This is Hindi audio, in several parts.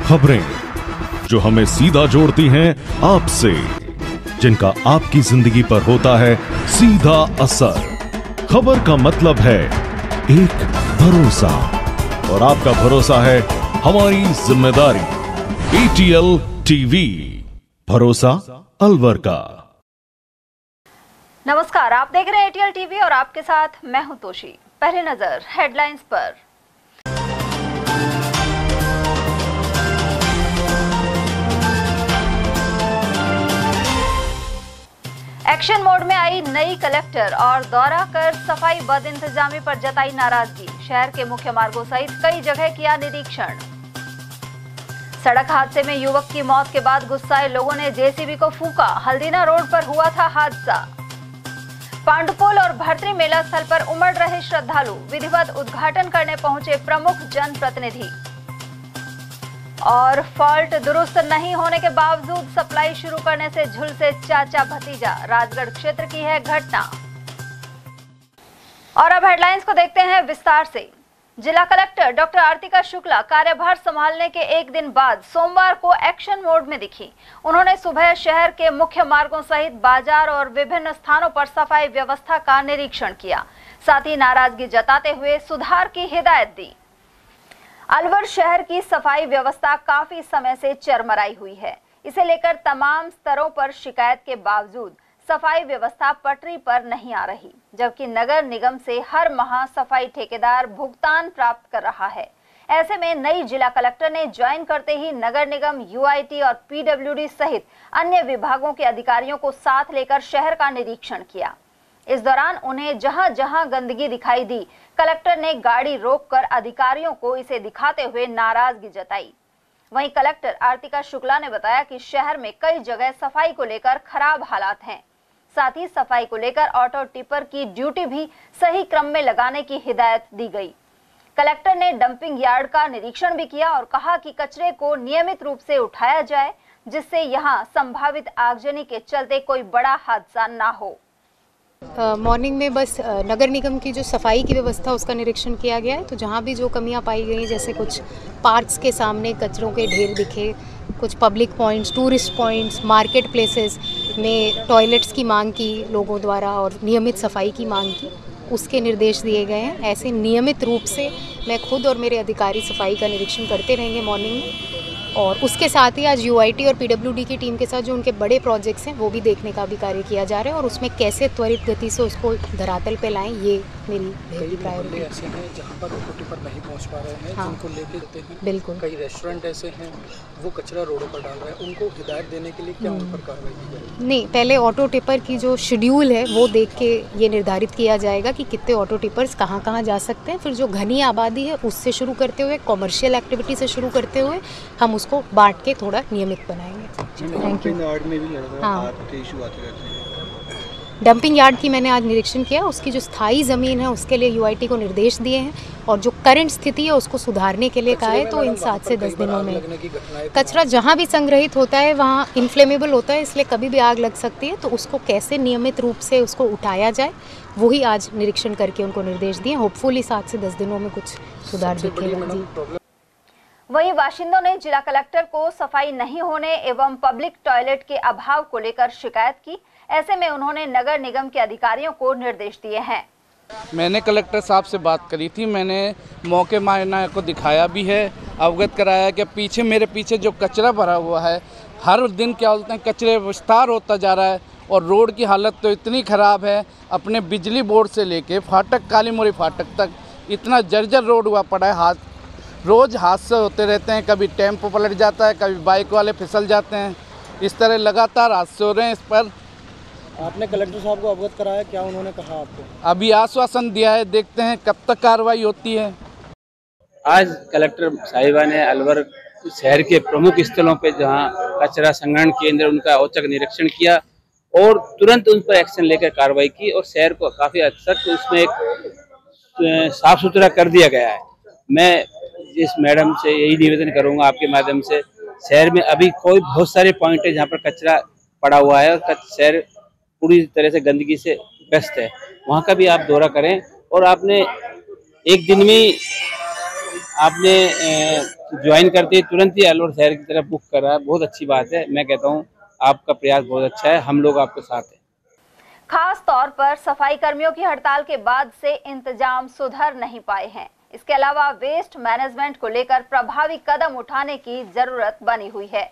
खबरें जो हमें सीधा जोड़ती हैं आपसे, जिनका आपकी जिंदगी पर होता है सीधा असर। खबर का मतलब है एक भरोसा, और आपका भरोसा है हमारी जिम्मेदारी। ATL TV, भरोसा अलवर का। नमस्कार, आप देख रहे हैं ATL TV और आपके साथ मैं हूं तोशी। पहली नजर हेडलाइंस पर। एक्शन मोड में आई नई कलेक्टर और दौरा कर सफाई बद इंतजामी पर जताई नाराजगी। शहर के मुख्य मार्गों सहित कई जगह किया निरीक्षण। सड़क हादसे में युवक की मौत के बाद गुस्साए लोगों ने JCB को फूंका। हल्दीना रोड पर हुआ था हादसा। पांडुपोल और भर्तरी मेला स्थल पर उमड़ रहे श्रद्धालु। विधिवत उद्घाटन करने पहुंचे प्रमुख जनप्रतिनिधि। और फॉल्ट दुरुस्त नहीं होने के बावजूद सप्लाई शुरू करने से झुलसे चाचा भतीजा। राजगढ़ क्षेत्र की है घटना। और अब हेडलाइंस को देखते हैं विस्तार से। जिला कलेक्टर डॉक्टर आरतिका शुक्ला कार्यभार संभालने के एक दिन बाद सोमवार को एक्शन मोड में दिखी। उन्होंने सुबह शहर के मुख्य मार्गों सहित बाजार और विभिन्न स्थानों पर सफाई व्यवस्था का निरीक्षण किया। साथ ही नाराजगी जताते हुए सुधार की हिदायत दी। अलवर शहर की सफाई व्यवस्था काफी समय से चरमराई हुई है। इसे लेकर तमाम स्तरों पर शिकायत के बावजूद सफाई व्यवस्था पटरी पर नहीं आ रही, जबकि नगर निगम से हर माह सफाई ठेकेदार भुगतान प्राप्त कर रहा है। ऐसे में नई जिला कलेक्टर ने ज्वाइन करते ही नगर निगम, UIT और PWD सहित अन्य विभागों के अधिकारियों को साथ लेकर शहर का निरीक्षण किया। इस दौरान उन्हें जहां जहां गंदगी दिखाई दी, कलेक्टर ने गाड़ी रोककर अधिकारियों को इसे दिखाते हुए नाराजगी जताई। वहीं कलेक्टर आरतिका शुक्ला ने बताया कि शहर में कई जगह सफाई को लेकर खराब हालात हैं। साथ ही सफाई को लेकर ऑटो टिपर की ड्यूटी भी सही क्रम में लगाने की हिदायत दी गई। कलेक्टर ने डंपिंग यार्ड का निरीक्षण भी किया और कहा कि कचरे को नियमित रूप से उठाया जाए, जिससे यहां संभावित आगजनी के चलते कोई बड़ा हादसा ना हो। मॉर्निंग में बस नगर निगम की जो सफाई की व्यवस्था उसका निरीक्षण किया गया है। तो जहाँ भी जो कमियाँ पाई गई, जैसे कुछ पार्क्स के सामने कचरों के ढेर दिखे, कुछ public points, tourist points, market places में टॉयलेट्स की मांग की लोगों द्वारा और नियमित सफाई की मांग की, उसके निर्देश दिए गए हैं। ऐसे नियमित रूप से मैं खुद और मेरे अधिकारी सफाई का निरीक्षण करते रहेंगे मॉर्निंग में। और उसके साथ ही आज UIT और PWD की टीम के साथ जो उनके बड़े प्रोजेक्ट्स हैं वो भी देखने का भी कार्य किया जा रहा है, और उसमें कैसे त्वरित गति से उसको धरातल पे लाएं, ये मेरी पहली प्रायोरिटी है। ऐसे हैं जहाँ पर ऑटो टिपर नहीं पहुँच पा रहे हैं, हाँ, जिनको लेके जाते हैं। बिल्कुल। कई रेस्टोरेंट ऐसे हैं वो कचरा रोडों पर डाल रहे हैं, उनको हिदायत देने के लिए क्या उन पर कार्रवाई की जाएगी? नहीं, पहले ऑटो टिपर की जो शेड्यूल है वो देख के ये निर्धारित किया जाएगा कि कितने ऑटो टिपर्स कहाँ कहाँ जा सकते हैं। फिर जो घनी आबादी है उससे शुरू करते हुए, कॉमर्शियल एक्टिविटी से शुरू करते हुए हम उसको बांट के थोड़ा नियमित बनाएंगे। Thank you. हाँ, डंपिंग यार्ड की मैंने आज निरीक्षण किया। उसकी जो स्थायी ज़मीन है उसके लिए UIT को निर्देश दिए हैं, और जो करंट स्थिति है उसको सुधारने के लिए कहा है। तो इन 7 से 10 दिनों में कचरा जहाँ भी संग्रहित होता है वहाँ इनफ्लेमेबल होता है, इसलिए कभी भी आग लग सकती है। तो उसको कैसे नियमित रूप से उसको उठाया जाए, वही आज निरीक्षण करके उनको निर्देश दिए। होपफुली 7 से 10 दिनों में कुछ सुधार दिखेगा। जी। वहीं बाशिंदों ने जिला कलेक्टर को सफाई नहीं होने एवं पब्लिक टॉयलेट के अभाव को लेकर शिकायत की। ऐसे में उन्होंने नगर निगम के अधिकारियों को निर्देश दिए हैं। मैंने कलेक्टर साहब से बात करी थी, मैंने मौके मायना को दिखाया भी है, अवगत कराया कि पीछे मेरे पीछे जो कचरा भरा हुआ है, हर दिन क्या बोलते हैं कचरे विस्तार होता जा रहा है, और रोड की हालत तो इतनी ख़राब है, अपने बिजली बोर्ड से लेके फाटक काली मोरी फाटक तक इतना जर्जर रोड हुआ पड़ा है। रोज़ हादसे होते रहते हैं, कभी टेम्पो पलट जाता है, कभी बाइक वाले फिसल जाते हैं, इस तरह लगातार हादसे हो रहे हैं। इस पर आपने कलेक्टर साहब को अवगत कराया, क्या उन्होंने कहा आपको? अभी आश्वासन दिया है, देखते हैं कब तक कार्रवाई होती है। आज कलेक्टर साहिबा ने अलवर शहर के प्रमुख स्थलों पे जहां कचरा संग्रहण केंद्र उनका औचक निरीक्षण किया और तुरंत उन पर एक्शन लेकर कार्रवाई की, और शहर को काफ़ी हद तक उसमें एक साफ सुथरा कर दिया गया है। मैं इस मैडम से यही निवेदन करूंगा आपके माध्यम से, शहर में अभी कोई बहुत सारे पॉइंट है जहाँ पर कचरा पड़ा हुआ है और शहर पूरी तरह से गंदगी से ग्रस्त है, वहाँ का भी आप दौरा करें। और आपने एक दिन में आपने ज्वाइन करते ही तुरंत ही अलवर शहर की तरफ बुक करा, बहुत अच्छी बात है। मैं कहता हूँ आपका प्रयास बहुत अच्छा है, हम लोग आपके साथ हैं। खास तौर पर सफाई कर्मियों की हड़ताल के बाद से इंतजाम सुधर नहीं पाए हैं। इसके अलावा वेस्ट मैनेजमेंट को लेकर प्रभावी कदम उठाने की जरूरत बनी हुई है।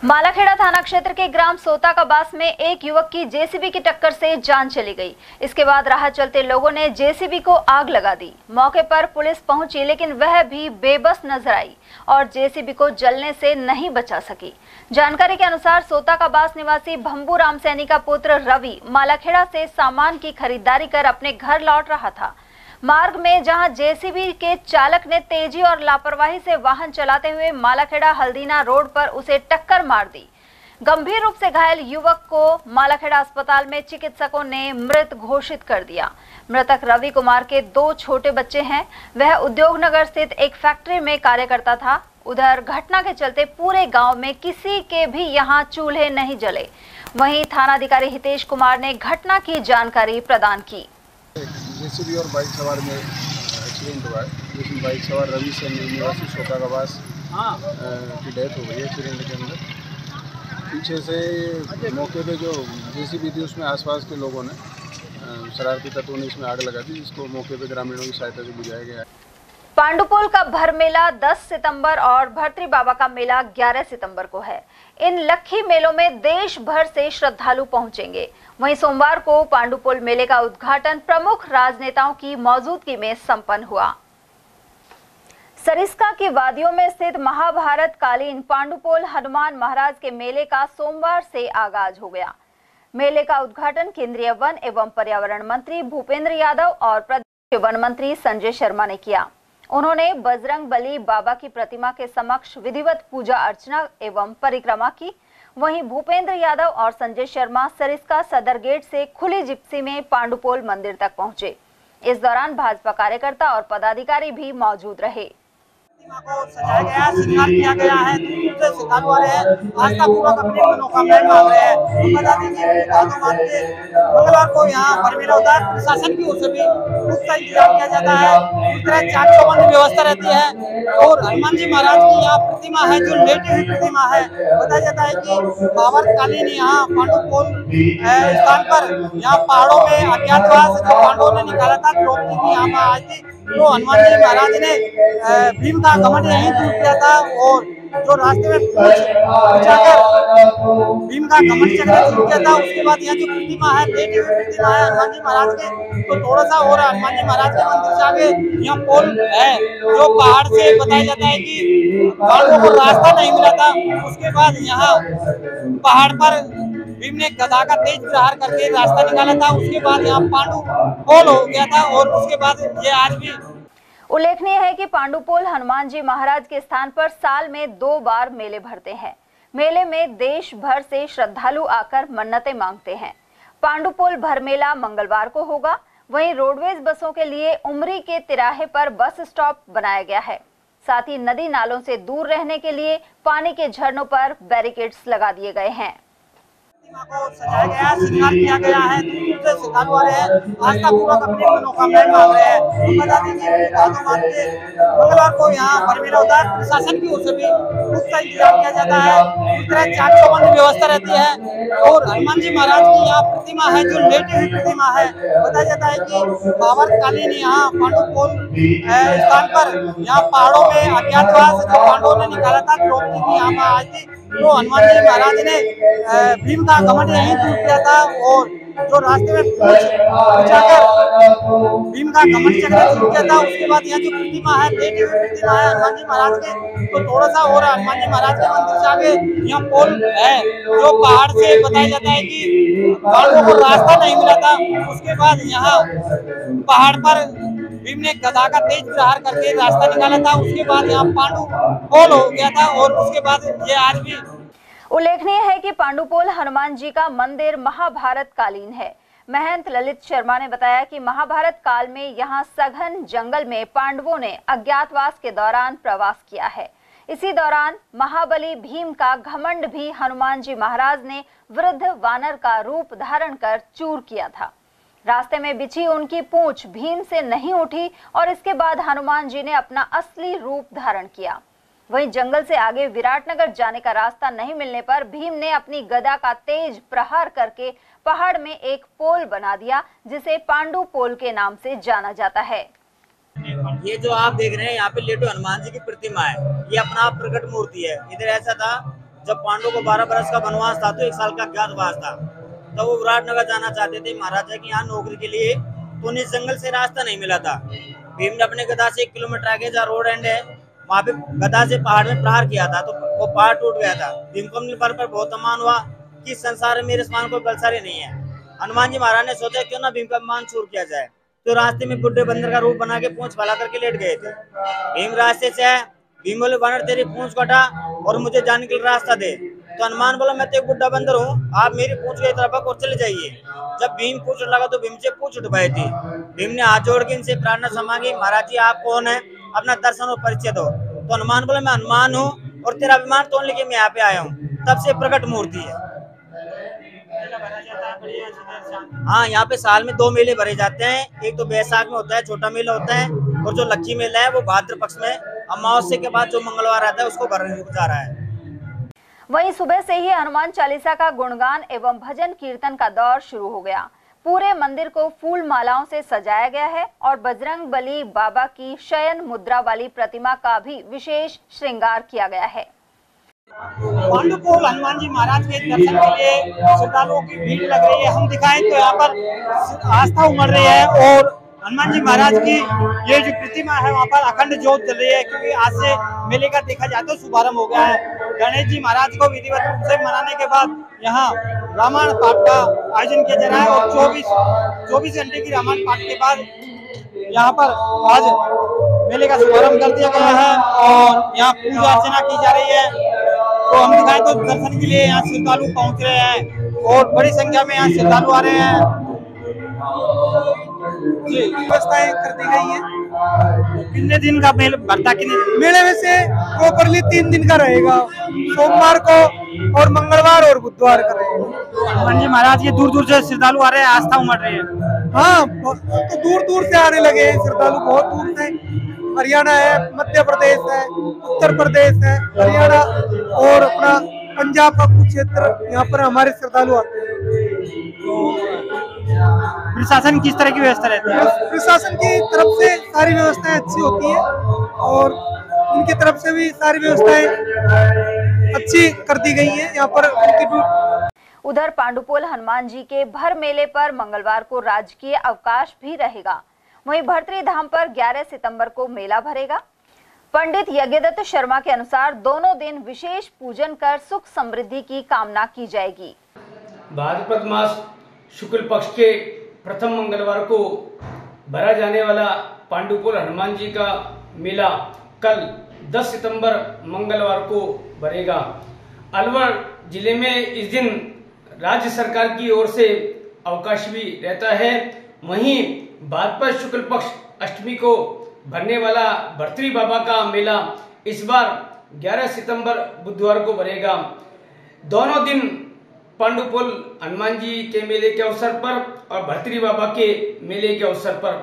मालाखेड़ा थाना क्षेत्र के ग्राम सोता कबास में एक युवक की जेसीबी की टक्कर से जान चली गई। इसके बाद राह चलते लोगों ने जेसीबी को आग लगा दी। मौके पर पुलिस पहुंची, लेकिन वह भी बेबस नजर आई और जेसीबी को जलने से नहीं बचा सकी। जानकारी के अनुसार सोता कबास निवासी भंबू राम सैनी का पुत्र रवि मालाखेड़ा से सामान की खरीदारी कर अपने घर लौट रहा था। मार्ग में जहां जेसीबी के चालक ने तेजी और लापरवाही से वाहन चलाते हुए मालाखेड़ा हल्दीना रोड पर उसे टक्कर मार दी। गंभीर रूप से घायल युवक को मालाखेड़ा अस्पताल में चिकित्सकों ने मृत घोषित कर दिया। मृतक रवि कुमार के 2 छोटे बच्चे हैं। वह उद्योगनगर स्थित एक फैक्ट्री में कार्य करता था। उधर घटना के चलते पूरे गांव में किसी के भी यहां चूल्हे नहीं जले। वहीं थानाधिकारी हितेश कुमार ने घटना की जानकारी प्रदान की। जेसीबी और बाइक सवार में एक्सीडेंट हुआ है, जिसमें बाइक सवार रवि सैनी निवासी सोता कबास की डेथ हो गई है एक्सीडेंट के अंदर। पीछे से मौके पे जो जेसीबी थी उसमें आसपास के लोगों ने शरारती तत्वों ने इसमें आग लगा दी, जिसको मौके पे ग्रामीणों की सहायता से बुझाया गया है। पांडुपोल का भर मेला 10 सितंबर और भर्तृ बाबा का मेला 11 सितंबर को है। इन लक्खी मेलों में देश भर से श्रद्धालु पहुंचेंगे। वहीं सोमवार को पांडुपोल मेले का उद्घाटन प्रमुख राजनेताओं की मौजूदगी में संपन्न हुआ। सरिस्का की वादियों में स्थित महाभारत कालीन पांडुपोल हनुमान महाराज के मेले का सोमवार से आगाज हो गया। मेले का उद्घाटन केंद्रीय वन एवं पर्यावरण मंत्री भूपेंद्र यादव और प्रदेश के वन मंत्री संजय शर्मा ने किया। उन्होंने बजरंग बली बाबा की प्रतिमा के समक्ष विधिवत पूजा अर्चना एवं परिक्रमा की। वहीं भूपेंद्र यादव और संजय शर्मा सरिस्का सदर गेट से खुली जिप्सी में पांडुपोल मंदिर तक पहुंचे। इस दौरान भाजपा कार्यकर्ता और पदाधिकारी भी मौजूद रहे। को सजाया गया है, श्रृंगार किया गया है। दूर से श्रद्धालु आ रहे हैं, आस्था पूर्वक अपनी मनोकामनाएं मांग रहे हैं। हम बता दें कि मंगलवार को यहाँ बरमेला होता है। प्रशासन की ओर से भी पुख्ता इंतजाम किया जाता है। पूरी तरह चाक चौबंद व्यवस्था रहती है और हनुमान जी महाराज की यहाँ प्रतिमा है, जो लेटी हुई प्रतिमा है। बताया जाता है कि महाभारत कालीन यहाँ पांडुपोल स्थान पर यहाँ पहाड़ों में अज्ञातवास जो पांडवों ने निकाला था, द्रौपदी भी यहाँ पर आई थी, तो हनुमान जी महाराज ने भीम का घमंड यहीं दूर किया था और जो रास्ते में जाकर भीम का घमंड चक्र दूर किया था। उसके बाद यहाँ जो प्रतिमा है, लेटी हुई प्रतिमा है हनुमान जी महाराज के, तो थोड़ा सा और हनुमान जी महाराज के मंदिर से आगे यहाँ पोल है, जो पहाड़ से बताया जाता है कि पांडवों को रास्ता नहीं मिला था। उसके बाद यहाँ पहाड़ पर भीम ने गदा का तेज प्रहार करके रास्ता निकाला था। उसके बाद यहाँ पांडुपोल हो गया था और उसके बाद ये आज भी। उल्लेखनीय है कि पांडुपोल हनुमान जी महाराज के स्थान पर साल में 2 बार मेले भरते हैं। मेले में देश भर से श्रद्धालु आकर मन्नतें मांगते हैं। पांडुपोल भर मेला मंगलवार को होगा। वहीं रोडवेज बसों के लिए उमरी के तिराहे पर बस स्टॉप बनाया गया है। साथ ही नदी नालों से दूर रहने के लिए पानी के झरनों पर बैरिकेड्स लगा दिए गए हैं। को सजाया गया है, श्रृंगार किया गया है। दूर से श्रद्धालु आ रहे हैं, आस्था पूर्वक अपनी मनोकामनाएं मांग रहे हैं। हम बता दें कि मंगलवार को यहाँ बरमेला होता है। प्रशासन की ओर से भी पुख्ता इंतजाम किया जाता है। पूरी तरह चाक चौबंद व्यवस्था रहती है और हनुमान जी महाराज की यहाँ प्रतिमा है, जो लेटी हुई प्रतिमा है। बताया जाता है कि महाभारत कालीन यहाँ पांडुपोल स्थान पर यहाँ पहाड़ों में अज्ञातवास जो पांडवों ने निकाला था, द्रौपदी भी यहाँ पर आई थी, तो हनुमान जी महाराज ने भीम का घमंड यहीं दूर किया था और जो रास्ते में जाकर भीम का घमंड चक्र दूर किया था। उसके बाद यहाँ जो प्रतिमा है, लेटी हुई प्रतिमा है हनुमान जी महाराज के, तो थोड़ा सा और हनुमान जी महाराज के मंदिर से आगे यहाँ पोल है, जो पहाड़ से बताया जाता है कि पांडवों को रास्ता नहीं मिला था। उसके बाद यहाँ पहाड़ पर भीम ने गदा का तेज प्रहार करके रास्ता निकाला था। उसके बाद यहाँ पांडुपोल हो गया था और उसके बाद ये आज भी। उल्लेखनीय है कि पांडुपोल हनुमान जी का मंदिर महाभारत कालीन है। महंत ललित शर्मा ने बताया कि महाभारत काल में यहाँ सघन जंगल में पांडवों ने अज्ञातवास के दौरान प्रवास किया है। इसी दौरान महाबली भीम का घमंड भी हनुमान जी महाराज ने वृद्ध वानर का रूप धारण कर चूर किया था। रास्ते में बिछी उनकी पूंछ भीम से नहीं उठी और इसके बाद हनुमान जी ने अपना असली रूप धारण किया। वहीं जंगल से आगे विराटनगर जाने का रास्ता नहीं मिलने पर भीम ने अपनी गदा का तेज प्रहार करके पहाड़ में एक पोल बना दिया, जिसे पांडु पोल के नाम से जाना जाता है। ये जो आप देख रहे हैं यहाँ पे लेटो हनुमान जी की प्रतिमा है, ये अपना आप प्रकट मूर्ति है। इधर ऐसा था जब पांडु को 12 बरस का वनवास था तो 1 साल का अज्ञातवास था, तो वो विराटनगर जाना चाहते थे महाराजा के यहाँ नौकरी के लिए, तो उन्हें जंगल से रास्ता नहीं मिला था। भीम ने अपने गदा से 1 किलोमीटर आगे जहाँ रोड एंड है वहाँ पे गदा से पहाड़ में प्रहार किया था, तो वो पहाड़ टूट गया था। भीम को मिलने पर बहुत सम्मान हुआ कि संसार में मेरे समान कोई बलशाली नहीं है। हनुमान जी महाराज ने सोचा क्यों ना भीम का अपमान चूर किया जाए, तो रास्ते में बुढ़े बंदर का रूप बना के पूंछ फैला करके लेट गए थे। भीम रास्ते से आए, भीम बोले बानर तेरी पूंछ कटा और मुझे जाने के लिए रास्ता दे, तो हनुमान बोला मैं तो एक बुढ़ा बंदर हूँ, आप मेरी पूंछ की तरफ और चले जाइए। जब भीम पूछ लगा तो भीम से पूछ उठवाई थी। भीम ने हाथ जोड़ के इनसे प्रार्थना मांगी, महाराज जी आप कौन है, अपना दर्शन और परिचय दो। तो हनुमान बोले मैं हनुमान हूँ और तेरा अभिमान तोड़ लेके मैं यहाँ पे आया हूँ। तब से प्रकट मूर्ति है। हाँ, यहाँ पे साल में 2 मेले भरे जाते हैं, एक तो बैसाख में होता है छोटा मेला होता है, और जो लक्की मेला है वो भाद्र पक्ष में अमावस्या के बाद जो मंगलवार आता है उसको भरने जा रहा है। वहीं सुबह से ही हनुमान चालीसा का गुणगान एवं भजन कीर्तन का दौर शुरू हो गया। पूरे मंदिर को फूल मालाओं से सजाया गया है और बजरंग बली बाबा की शयन मुद्रा वाली प्रतिमा का भी विशेष श्रृंगार किया गया है। पांडु पोल हनुमान जी महाराज के दर्शन के लिए श्रद्धालुओं की भीड़ लग रही है। हम दिखाएं तो यहाँ पर आस्था उमड़ रही है और हनुमान जी महाराज की ये जो प्रतिमा है वहाँ पर अखंड ज्योत जल रही है, क्योंकि आज से मेले का देखा जाए तो शुभारंभ हो गया है। गणेश जी महाराज को विधिवत रूप से मनाने के बाद यहाँ रामायण पाठ का आयोजन किया जा रहा है और 24 घंटे की रामायण पाठ के बाद यहाँ पर आज मेले का शुभारंभ कर दिया गया है और यहाँ पूजा अर्चना की जा रही है। तो हम दिखाएं तो दर्शन के लिए यहाँ श्रद्धालु पहुँच रहे हैं और बड़ी संख्या में यहाँ श्रद्धालु आ रहे हैं। जी, व्यवस्थाएं कर दी गई है। कितने दिन का मेला भरता? मेले में से प्रॉपरली 3 दिन का रहेगा, सोमवार को और मंगलवार और बुधवार का रहेगा। हनुमान जी महाराज ये दूर दूर से श्रद्धालु आ रहे हैं, आस्था उमड़ रहे हैं। हाँ, तो दूर दूर से आने लगे हैं श्रद्धालु, बहुत दूर से। हरियाणा है, मध्य प्रदेश है, उत्तर प्रदेश है, हरियाणा और अपना पंजाब का कुछ क्षेत्र, यहाँ पर हमारे श्रद्धालु आते हैं। प्रशासन किस तरह की व्यवस्था रहती है? प्रशासन की तरफ से सारी व्यवस्थाएं अच्छी होती है और उनकी तरफ से भी सारी व्यवस्थाएं अच्छी कर दी गई है। यहाँ पर उधर पांडुपोल हनुमान जी के भर मेले पर मंगलवार को राजकीय अवकाश भी रहेगा। वहीं भर्तरी धाम पर 11 सितंबर को मेला भरेगा। पंडित यज्ञदत्त शर्मा के अनुसार दोनों दिन विशेष पूजन कर सुख समृद्धि की कामना की जाएगी। भाद्रपद मास शुक्ल पक्ष के प्रथम मंगलवार को भरा जाने वाला पांडुपोल हनुमान जी का मेला कल 10 सितंबर मंगलवार को भरेगा। अलवर जिले में इस दिन राज्य सरकार की ओर से अवकाश भी रहता है। वहीं भाद्रपद शुक्ल पक्ष अष्टमी को भरने वाला भर्तरी बाबा का मेला इस बार 11 सितंबर बुधवार को भरेगा। दोनों दिन पांडुपोल हनुमान जी के मेले के अवसर पर और भर्तरी बाबा के मेले के अवसर पर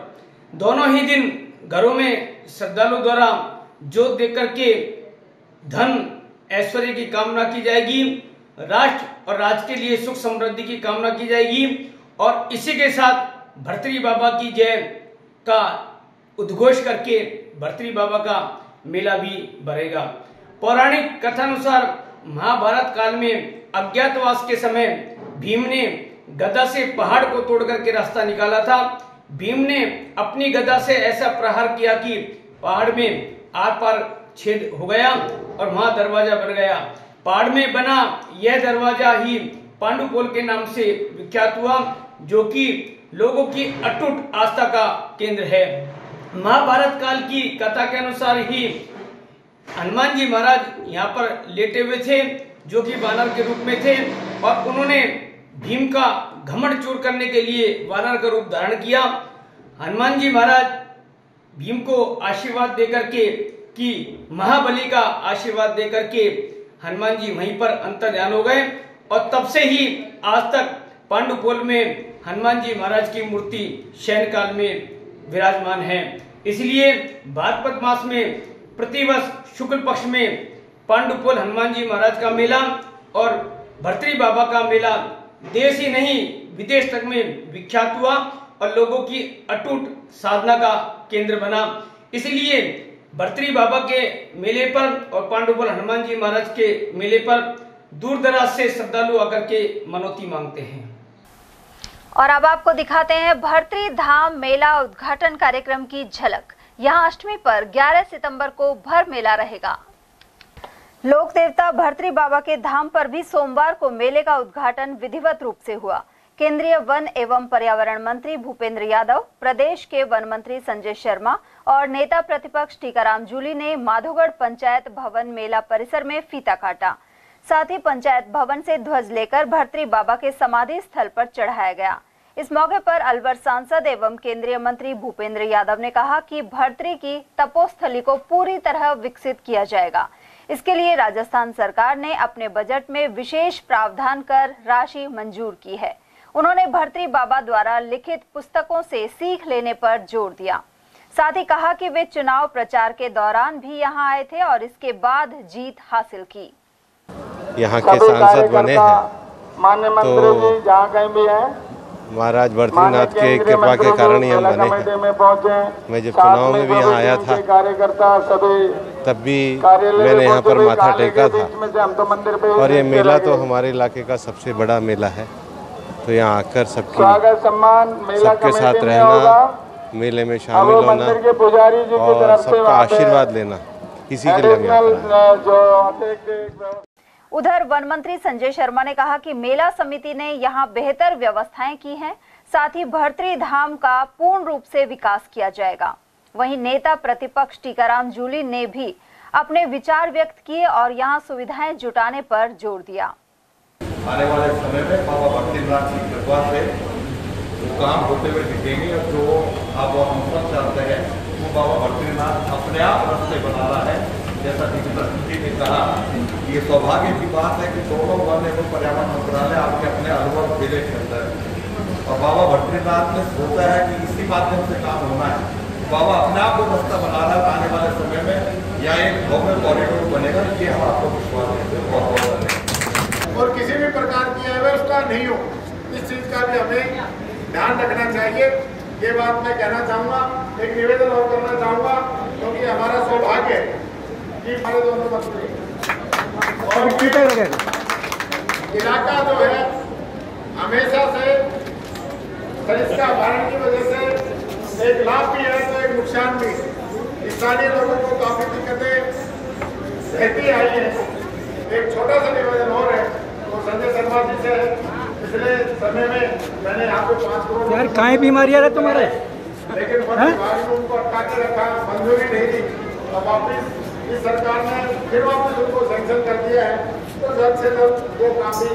दोनों ही दिन घरों में श्रद्धालु द्वारा जोत देकर के धन ऐश्वर्य की कामना की जाएगी, राष्ट्र और राज्य के लिए सुख समृद्धि की कामना की जाएगी और इसी के साथ भर्तरी बाबा की जय का उद्घोष करके भर्तरी बाबा का मेला भी भरेगा। पौराणिक कथानुसार महाभारत काल में अज्ञातवास के समय भीम ने गदा से पहाड़ को तोड़ करके रास्ता निकाला था। भीम ने अपनी गदा से ऐसा प्रहार किया कि पहाड़ में आर पार छेद हो गया और वहां दरवाजा बन गया। पहाड़ में बना यह दरवाजा ही पांडुपोल के नाम से विख्यात हुआ, जो कि लोगों की अटूट आस्था का केंद्र है। महाभारत काल की कथा के अनुसार ही हनुमान जी महाराज यहाँ पर लेटे हुए थे, जो कि वानर के रूप में थे और उन्होंने भीम का घमंड चूर करने के लिए वानर का रूप धारण किया। हनुमान जी महाराज भीम को आशीर्वाद देकर के कि महाबली का आशीर्वाद देकर के हनुमान जी वहीं पर अंतर्ध्यान हो गए और तब से ही आज तक पांडुपोल में हनुमान जी महाराज की मूर्ति शयन काल में विराजमान है। इसलिए भाद्रपद मास में प्रतिवर्ष शुक्ल पक्ष में पांडुपोल हनुमान जी महाराज का मेला और भर्तृ बाबा का मेला देश ही नहीं विदेश तक में विख्यात हुआ और लोगों की अटूट साधना का केंद्र बना। इसलिए भर्तृ बाबा के मेले पर और पांडुपोल हनुमान जी महाराज के मेले पर दूर दराज से श्रद्धालु आकर के मनौती मांगते हैं। और अब आपको दिखाते हैं भर्तृ धाम मेला उद्घाटन कार्यक्रम की झलक। यहां अष्टमी पर 11 सितंबर को भर मेला रहेगा। लोक देवता भर्तृ बाबा के धाम पर भी सोमवार को मेले का उद्घाटन विधिवत रूप से हुआ। केंद्रीय वन एवं पर्यावरण मंत्री भूपेंद्र यादव, प्रदेश के वन मंत्री संजय शर्मा और नेता प्रतिपक्ष टीकाराम जूली ने माधोगढ़ पंचायत भवन मेला परिसर में फीता काटा। साथ ही पंचायत भवन से ध्वज लेकर भर्तृ बाबा के समाधि स्थल पर चढ़ाया गया। इस मौके पर अलवर सांसद एवं केंद्रीय मंत्री भूपेंद्र यादव ने कहा कि भर्तृ की तपोस्थली को पूरी तरह विकसित किया जाएगा। इसके लिए राजस्थान सरकार ने अपने बजट में विशेष प्रावधान कर राशि मंजूर की है। उन्होंने भर्तृ बाबा द्वारा लिखित पुस्तकों से सीख लेने पर जोर दिया। साथ ही कहा कि वे चुनाव प्रचार के दौरान भी यहां आए थे और इसके बाद जीत हासिल की। यहाँ के सांसद बने हैं तो जहाँ भी है महाराज भर्तृनाथ के कृपा के कारण ही हम बने हैं। मैं जब चुनाव में भी यहाँ आया था तब भी मैंने यहाँ पर माथा टेका था और ये मेला तो हमारे इलाके का सबसे बड़ा मेला है। तो यहाँ आकर सबके साथ रहना, मेले में शामिल होना और सबका आशीर्वाद लेना, इसी के लिए हम यहाँ पर। उधर वन मंत्री संजय शर्मा ने कहा कि मेला समिति ने यहाँ बेहतर व्यवस्थाएं की हैं, साथ ही भर्तृ धाम का पूर्ण रूप से विकास किया जाएगा। वहीं नेता प्रतिपक्ष टीकाराम जूली ने भी अपने विचार व्यक्त किए और यहाँ सुविधाएं जुटाने पर जोर दिया। आने वाले समय में बाबा भर्तृनाथ की कृपा से वो काम होते हुए दिखेंगे और जो आप हम सब चाहते हैं वो बाबा भर्तृनाथ अपने आप रास्ते बना रहा है। जैसा कि प्रधानमंत्री ने कहा, ये सौभाग्य की बात है कि दोनों वन एवं पर्यावरण मंत्रालय आपके अपने अलवर जिले के अंदर है और बाबा भर्तृनाथ ने सोचा है कि इसी माध्यम से काम होना है। बाबा अपने आप को रास्ता बना रहा है। आने वाले समय में यहाँ एक भव्य कॉरिडोर बनेगा, ये हम आपको विश्वास देते हैं। बहुत बहुत धन्यवाद। और किसी भी प्रकार की अव्यवस्था नहीं हो, इस चीज का भी हमें ध्यान रखना चाहिए। ये बात मैं कहना चाहूँगा। एक निवेदन और करना चाहूँगा क्योंकि हमारा सौभाग्य है कि हमारे दोनों मंत्री और इलाका जो है हमेशा से इसका अभ्यारण्य की वजह से एक लाभ भी है तो एक नुकसान भी। स्थानीय लोगों को काफी दिक्कतें रहती आई है। एक छोटा सा निवेदन और है तो संजय शर्मा जी से पिछले समय में मैंने यहाँ पे 5 करोड़ यार कहीं बीमारियां है तुम्हारे, लेकिन विभाग ने उनको अटका के रखा, मंजूरी नहीं दी। तो वापिस इस सरकार ने फिर वापस उनको सैंक्शन कर दिया है। तो जल्द से जल्द वो काम भी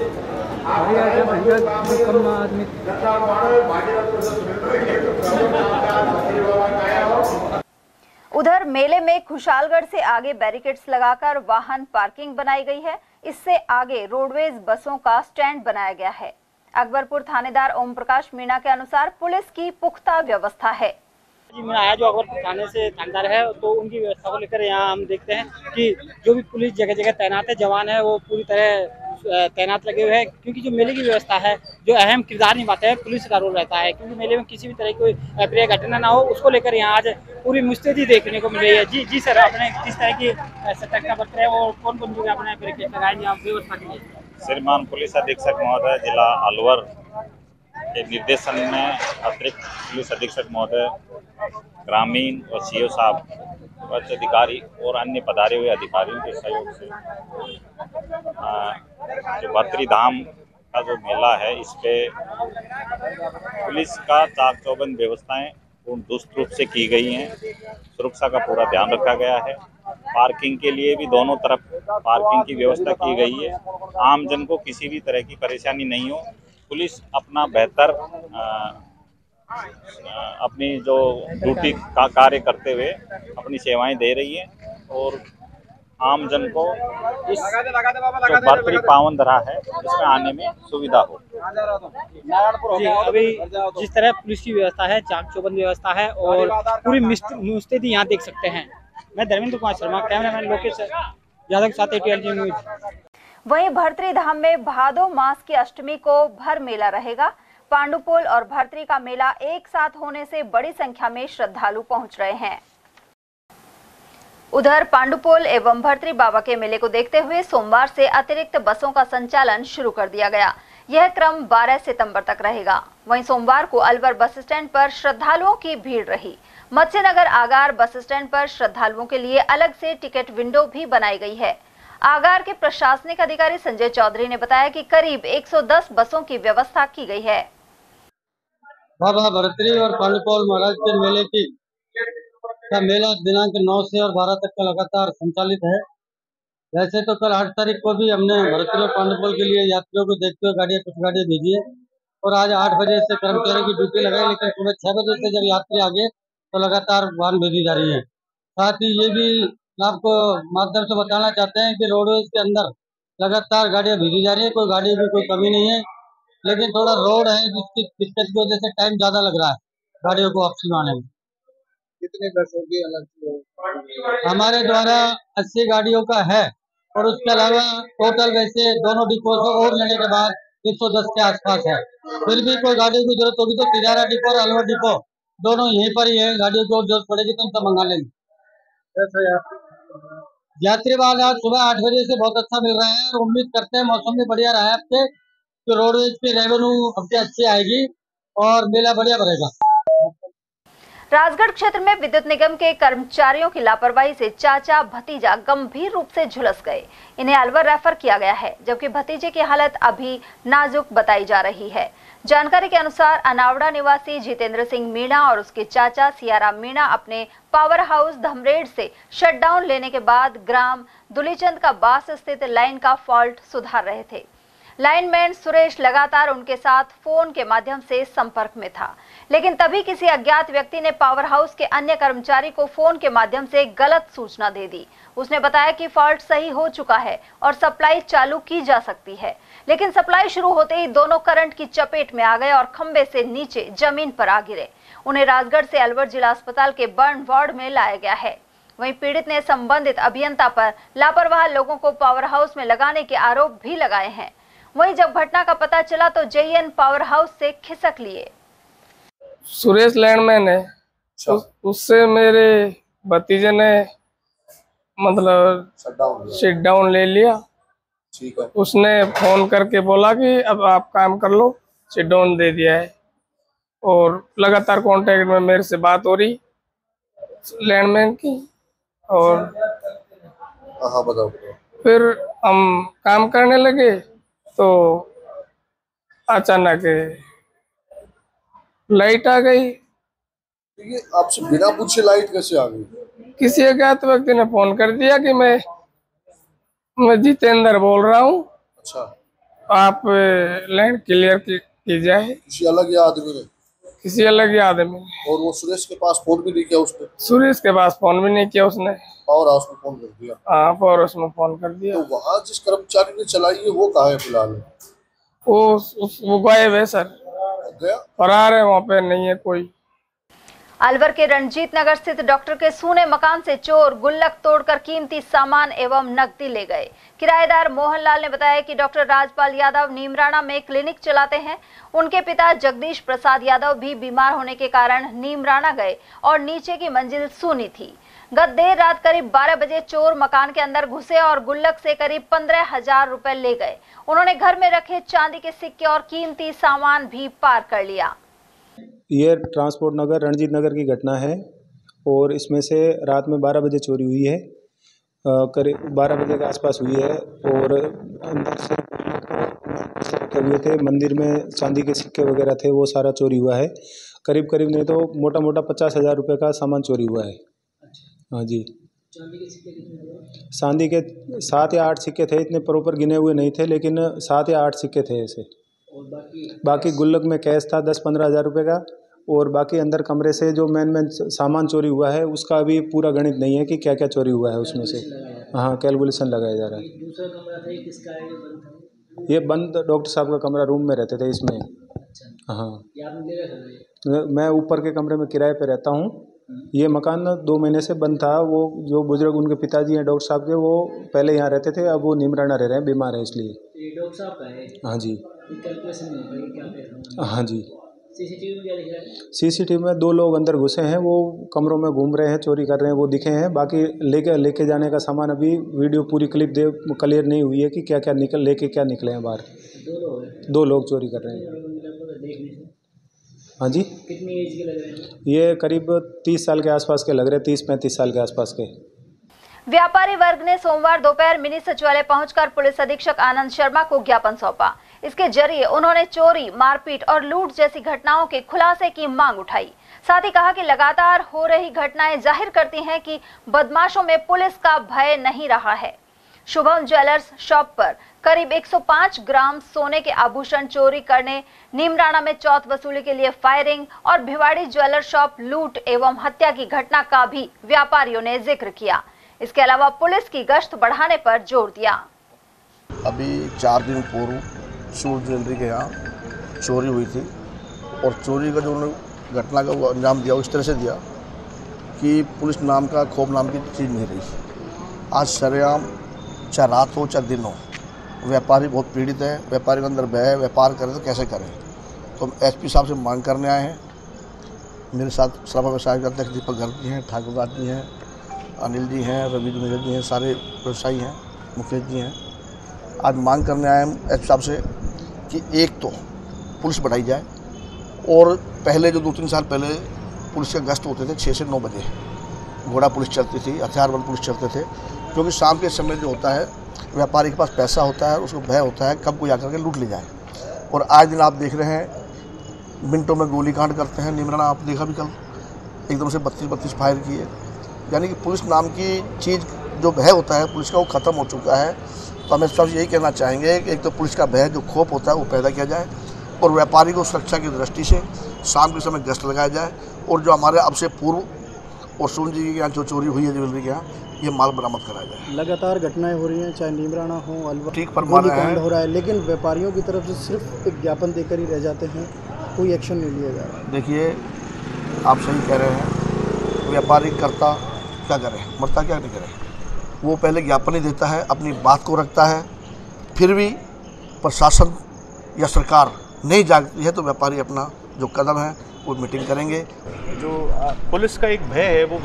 उधर मेले में खुशालगढ़ से आगे बैरिकेड्स लगाकर वाहन पार्किंग बनाई गई है। इससे आगे रोडवेज बसों का स्टैंड बनाया गया है। अकबरपुर थानेदार ओम प्रकाश मीणा के अनुसार पुलिस की पुख्ता व्यवस्था है। मीणा है जो अकबरपुर थाने से थानेदार है, तो उनकी व्यवस्था को लेकर यहाँ हम देखते हैं कि जो भी पुलिस जगह जगह तैनात है, जवान है वो पूरी तरह तैनात लगे हुए हैं। क्योंकि जो मेले की व्यवस्था है जो अहम किरदार निभाता है पुलिस का रोल रहता है, क्योंकि मेले में किसी भी तरह की कोई अप्रिय घटना ना हो, उसको लेकर यहाँ आज पूरी मुस्तैदी देखने को मिल रही है। जी सर, आपने किस तरह की सतर्कता बरत रहे हैं और कौन कौन जगह आपने बैरिकेड लगाएंगे आप व्यवस्था के लिए? श्रीमान पुलिस अधीक्षक महोदय जिला अलवर के निर्देशन में अतिरिक्त पुलिस अधीक्षक महोदय, ग्रामीण और सीओ साहब, वरिष्ठ अधिकारी और अन्य पधारे हुए अधिकारियों के सहयोग से जो भर्तृ धाम का जो मेला है इस पे पुलिस का चाक चौबंद व्यवस्थाएं पूर्ण दुरुस्त रूप से की गई हैं। सुरक्षा का पूरा ध्यान रखा गया है। पार्किंग के लिए भी दोनों तरफ पार्किंग की व्यवस्था की गई है। आम जन को किसी भी तरह की परेशानी नहीं हो। पुलिस अपना बेहतर अपनी जो ड्यूटी का कार्य करते हुए अपनी सेवाएं दे रही है और आमजन को इस जो बर्फीली पावन धरा है इसमें आने में सुविधा हो। जी, अभी जिस तरह पुलिस की व्यवस्था है, चाक चौबंद व्यवस्था है और पूरी मुस्तैदी यहाँ देख सकते हैं। मैं धर्मेंद्र कुमार शर्मा, कैमरामैन लोकेश यादव के साथ ATLG न्यूज। वहीं भर्तरी धाम में भादो मास की अष्टमी को भर मेला रहेगा। पांडुपोल और भर्तरी का मेला एक साथ होने से बड़ी संख्या में श्रद्धालु पहुंच रहे हैं। उधर पांडुपोल एवं भर्तरी बाबा के मेले को देखते हुए सोमवार से अतिरिक्त बसों का संचालन शुरू कर दिया गया। यह क्रम 12 सितंबर तक रहेगा। वहीं सोमवार को अलवर बस स्टैंड पर श्रद्धालुओं की भीड़ रही। मत्स्यनगर आगार बस स्टैंड पर श्रद्धालुओं के लिए अलग से टिकट विंडो भी बनाई गई है। आगार के प्रशासनिक अधिकारी संजय चौधरी ने बताया कि करीब 110 बसों की व्यवस्था की गई है। बाबा भर्तरी और पांडुपोल महाराज के मेले का मेला दिनांक 9 से और 12 तक का लगातार संचालित है। वैसे तो कल 8 तारीख को भी हमने भर्तरी और पांडुपोल के लिए यात्रियों को देखते हुए कुछ गाड़ियां भेजी है और आज 8 बजे से कर्मचारियों की ड्यूटी लगाई, लेकिन सुबह 6 बजे से जब यात्री आ गए तो लगातार वाहन भेजी जा रही है। साथ ही ये भी आपको माध्यम से बताना चाहते हैं कि रोडवेज के अंदर लगातार गाड़ियां भेजी जा रही है। कोई गाड़ी की कोई कमी नहीं है, लेकिन थोड़ा रोड है जिसकी दिक्कत की वजह से टाइम ज्यादा लग रहा है गाड़ियों को वापसी में आने में। कितने बसों की अलग हमारे द्वारा 80 गाड़ियों का है और उसके अलावा टोटल वैसे दोनों डिपो से और लेने के बाद 110 के आसपास है। फिर भी कोई गाड़ियों की जरूरत होगी तो तिजारा डिपो और अलवर डिपो दोनों यहीं पर ही है। गाड़ियों की जरूरत पड़ेगी तो उनसे मंगा लेंगे। यात्री वाहन आज सुबह 8 बजे से बहुत अच्छा मिल रहा है और उम्मीद करते हैं मौसम भी बढ़िया रहा है आपके तो रोडवेज की रेवेन्यू सबसे अच्छी आएगी और मेला बढ़िया बढ़ेगा। राजगढ़ क्षेत्र में विद्युत निगम के कर्मचारियों की लापरवाही से चाचा भतीजा गंभीर रूप से झुलस गए। इन्हें अलवर रेफर किया गया है, जबकि भतीजे की हालत अभी नाजुक बताई जा रही है। जानकारी के अनुसार अनावड़ा निवासी जितेंद्र सिंह मीणा और उसके चाचा सियाराम मीणा अपने पावर हाउस धमरेड़ से शटडाउन लेने के बाद ग्राम दुलीचंद का बास स्थित लाइन का फॉल्ट सुधार रहे थे। लाइनमैन सुरेश लगातार उनके साथ फोन के माध्यम से संपर्क में था, लेकिन तभी किसी अज्ञात व्यक्ति ने पावर हाउस के अन्य कर्मचारी को फोन के माध्यम से गलत सूचना दे दी। उसने बताया कि फॉल्ट सही हो चुका है और सप्लाई चालू की जा सकती है, लेकिन सप्लाई शुरू होते ही दोनों करंट की चपेट में आ गए और खंबे से नीचे जमीन पर आ गिरे। उन्हें राजगढ़ से अलवर जिला अस्पताल के बर्न वार्ड में लाया गया है। वहीं पीड़ित ने संबंधित अभियंता पर लापरवाह लोगों को पावर हाउस में लगाने के आरोप भी लगाए हैं। वहीं जब घटना का पता चला तो JN पावर हाउस से खिसक लिए। सुरेश लैंडमैन है, उससे मेरे भतीजे ने मतलब शट डाउन ले लिया। ठीक है। उसने फोन करके बोला कि अब आप काम कर लो, शट डाउन दे दिया है और लगातार कांटेक्ट में मेरे से बात हो रही लैंडमैन की। और हाँ बताओ। फिर हम काम करने लगे तो अचानक लाइट आ गई। ये आपसे बिना पूछे लाइट कैसे आ गई? किसी अज्ञात व्यक्ति ने फोन कर दिया कि मैं जितेंद्र बोल रहा हूँ। अच्छा। आप लाइन क्लियर की जाए। किसी अलग आदमी ने? किसी अलग आदमी ने। और वो सुरेश के पास फोन भी नहीं किया उसने? सुरेश के पास फोन भी नहीं किया उसने। पावर हाउस में फोन कर दिया? हाँ, पावर हाउस में फोन कर दिया। तो वहाँ जिस कर्मचारी ने चलाई है वो कहाँ है फिलहाल? वो गायब है सर, गया फरार है, वहाँ पे नहीं है कोई। अलवर के रणजीत नगर स्थित डॉक्टर के सूने मकान से चोर गुल्लक तोड़कर कीमती सामान एवं नकदी ले गए। किराएदार मोहनलाल ने बताया कि डॉक्टर राजपाल यादव नीमराणा में क्लिनिक चलाते हैं। उनके पिता जगदीश प्रसाद यादव भी बीमार होने के कारण नीमराणा गए और नीचे की मंजिल सूनी थी। गत देर रात करीब 12 बजे चोर मकान के अंदर घुसे और गुल्लक से करीब 15,000 रुपए ले गए। उन्होंने घर में रखे चांदी के सिक्के और कीमती सामान भी पार कर लिया। ये ट्रांसपोर्ट नगर रणजीत नगर की घटना है और इसमें से रात में 12 बजे चोरी हुई है। करीब 12 बजे के आसपास हुई है और अंदर से रखे हुए थे, मंदिर में चांदी के सिक्के वगैरह थे, वो सारा चोरी हुआ है। करीब नहीं तो मोटा मोटा 50,000 रुपये का सामान चोरी हुआ है। हाँ जी। चांदी के 7 या 8 सिक्के थे, इतने प्रॉपर गिने हुए नहीं थे, लेकिन 7 या 8 सिक्के थे ऐसे। बाकी गुल्लक में कैश था 10-15 हज़ार रुपये का और बाकी अंदर कमरे से जो मेन सामान चोरी हुआ है उसका अभी पूरा गणित नहीं है कि क्या क्या चोरी हुआ है उसमें से। हाँ, कैलकुलेशन लगाया जा रहा है। दूसरा कमरा था, ये किसका है? ये बंद था? ये बंद डॉक्टर साहब का कमरा, रूम में रहते थे इसमें। हाँ, मैं ऊपर के कमरे में किराए पे रहता हूँ। ये मकान 2 महीने से बंद था। वो जो बुजुर्ग उनके पिताजी हैं डॉक्टर साहब के, वो पहले यहाँ रहते थे, अब वो नीमराना रह रहे हैं, बीमार है इसलिए। ये डॉक्टर साहब का है? हाँ जी। कैलकुलेशन नहीं होगा, क्या कहते हैं? हाँ जी। सीसीटीवी में क्या दिख रहा है? सीसीटीवी में 2 लोग अंदर घुसे हैं, वो कमरों में घूम रहे हैं, चोरी कर रहे हैं, वो दिखे हैं। बाकी लेके जाने का सामान अभी वीडियो पूरी क्लिप क्लियर नहीं हुई है कि क्या क्या लेके क्या निकले हैं बाहर। 2 लोग चोरी कर रहे हैं। हाँ जी। कितनी एज के लग रहे हैं? ये करीब 30 साल के आसपास के लग रहे हैं, 30-35 साल के आसपास के। व्यापारी वर्ग ने सोमवार दोपहर मिनी सचिवालय पहुंचकर पुलिस अधीक्षक आनंद शर्मा को ज्ञापन सौंपा। इसके जरिए उन्होंने चोरी, मारपीट और लूट जैसी घटनाओं के खुलासे की मांग उठाई। साथ ही कहा कि लगातार हो रही घटनाएं जाहिर करती हैं कि बदमाशों में पुलिस का भय नहीं रहा है। शुभम ज्वेलर्स शॉप पर करीब 105 ग्राम सोने के आभूषण चोरी करने, नीमराना में चौथ वसूली के लिए फायरिंग और भिवाड़ी ज्वेलर शॉप लूट एवं हत्या की घटना का भी व्यापारियों ने जिक्र किया। इसके अलावा पुलिस की गश्त बढ़ाने पर जोर दिया। अभी 4 दिन पूर्व सूरज ज्वेलरी के यहाँ चोरी हुई थी और चोरी का जो उन्होंने घटना का वो अंजाम दिया, उस तरह से दिया कि पुलिस नाम का, खौफ नाम की चीज़ नहीं रही। आज सरेआम, चाहे रात हो चाहे दिन हो, व्यापारी बहुत पीड़ित है। व्यापारी के अंदर भय है, व्यापार करें तो कैसे करें। तो हम एसपी साहब से मांग करने आए हैं। मेरे साथ सभा व्यवसाय के अध्यक्ष दीपक गर्ग जी हैं, ठाकुर दास जी हैं, अनिल जी हैं, रवि जुनेजा जी हैं, सारे व्यवसायी हैं, मुकेश जी हैं। आज मांग करने आए हम एसपी साहब से कि एक तो पुलिस बढ़ाई जाए और पहले जो 2-3 साल पहले पुलिस के गश्त होते थे 6 से 9 बजे, घोड़ा पुलिस चलती थी, हथियारबंद पुलिस चलते थे, क्योंकि शाम के समय जो होता है व्यापारी के पास पैसा होता है, उसको भय होता है कब कोई आकर के लूट ले जाए। और आज दिन आप देख रहे हैं मिनटों में गोली कांड करते हैं। नीमराना आप देखा भी कल, एकदम से 32 फायर किए। यानी कि पुलिस नाम की चीज़ जो भय होता है पुलिस का, वो ख़त्म हो चुका है। तो हम सबसे यही कहना चाहेंगे कि एक तो पुलिस का भय, जो खौफ होता है, वो पैदा किया जाए और व्यापारी को सुरक्षा की दृष्टि से शाम के समय गश्त लगाया जाए। और जो हमारे अब से पूर्व और सोन जी के यहाँ जो चोरी हुई है ज्वेलरी के यहाँ, ये माल बरामद कराया जाए। लगातार घटनाएं हो रही हैं, चाहे नीमराना हो, अलवर, ठीक फरमा रहे हैं, हो रहा है, लेकिन व्यापारियों की तरफ से सिर्फ एक ज्ञापन देकर ही रह जाते हैं, कोई एक्शन नहीं लिया जा रहा। देखिए, आप सही कह रहे हैं, व्यापारी करता क्या करे, मरता क्या नहीं करे। वो पहले ज्ञापन ही देता है, अपनी बात को रखता है, फिर भी प्रशासन या सरकार नहीं जागती है तो व्यापारी अपना जो कदम है वो मीटिंग करेंगे। जो पुलिस का एक भय है वो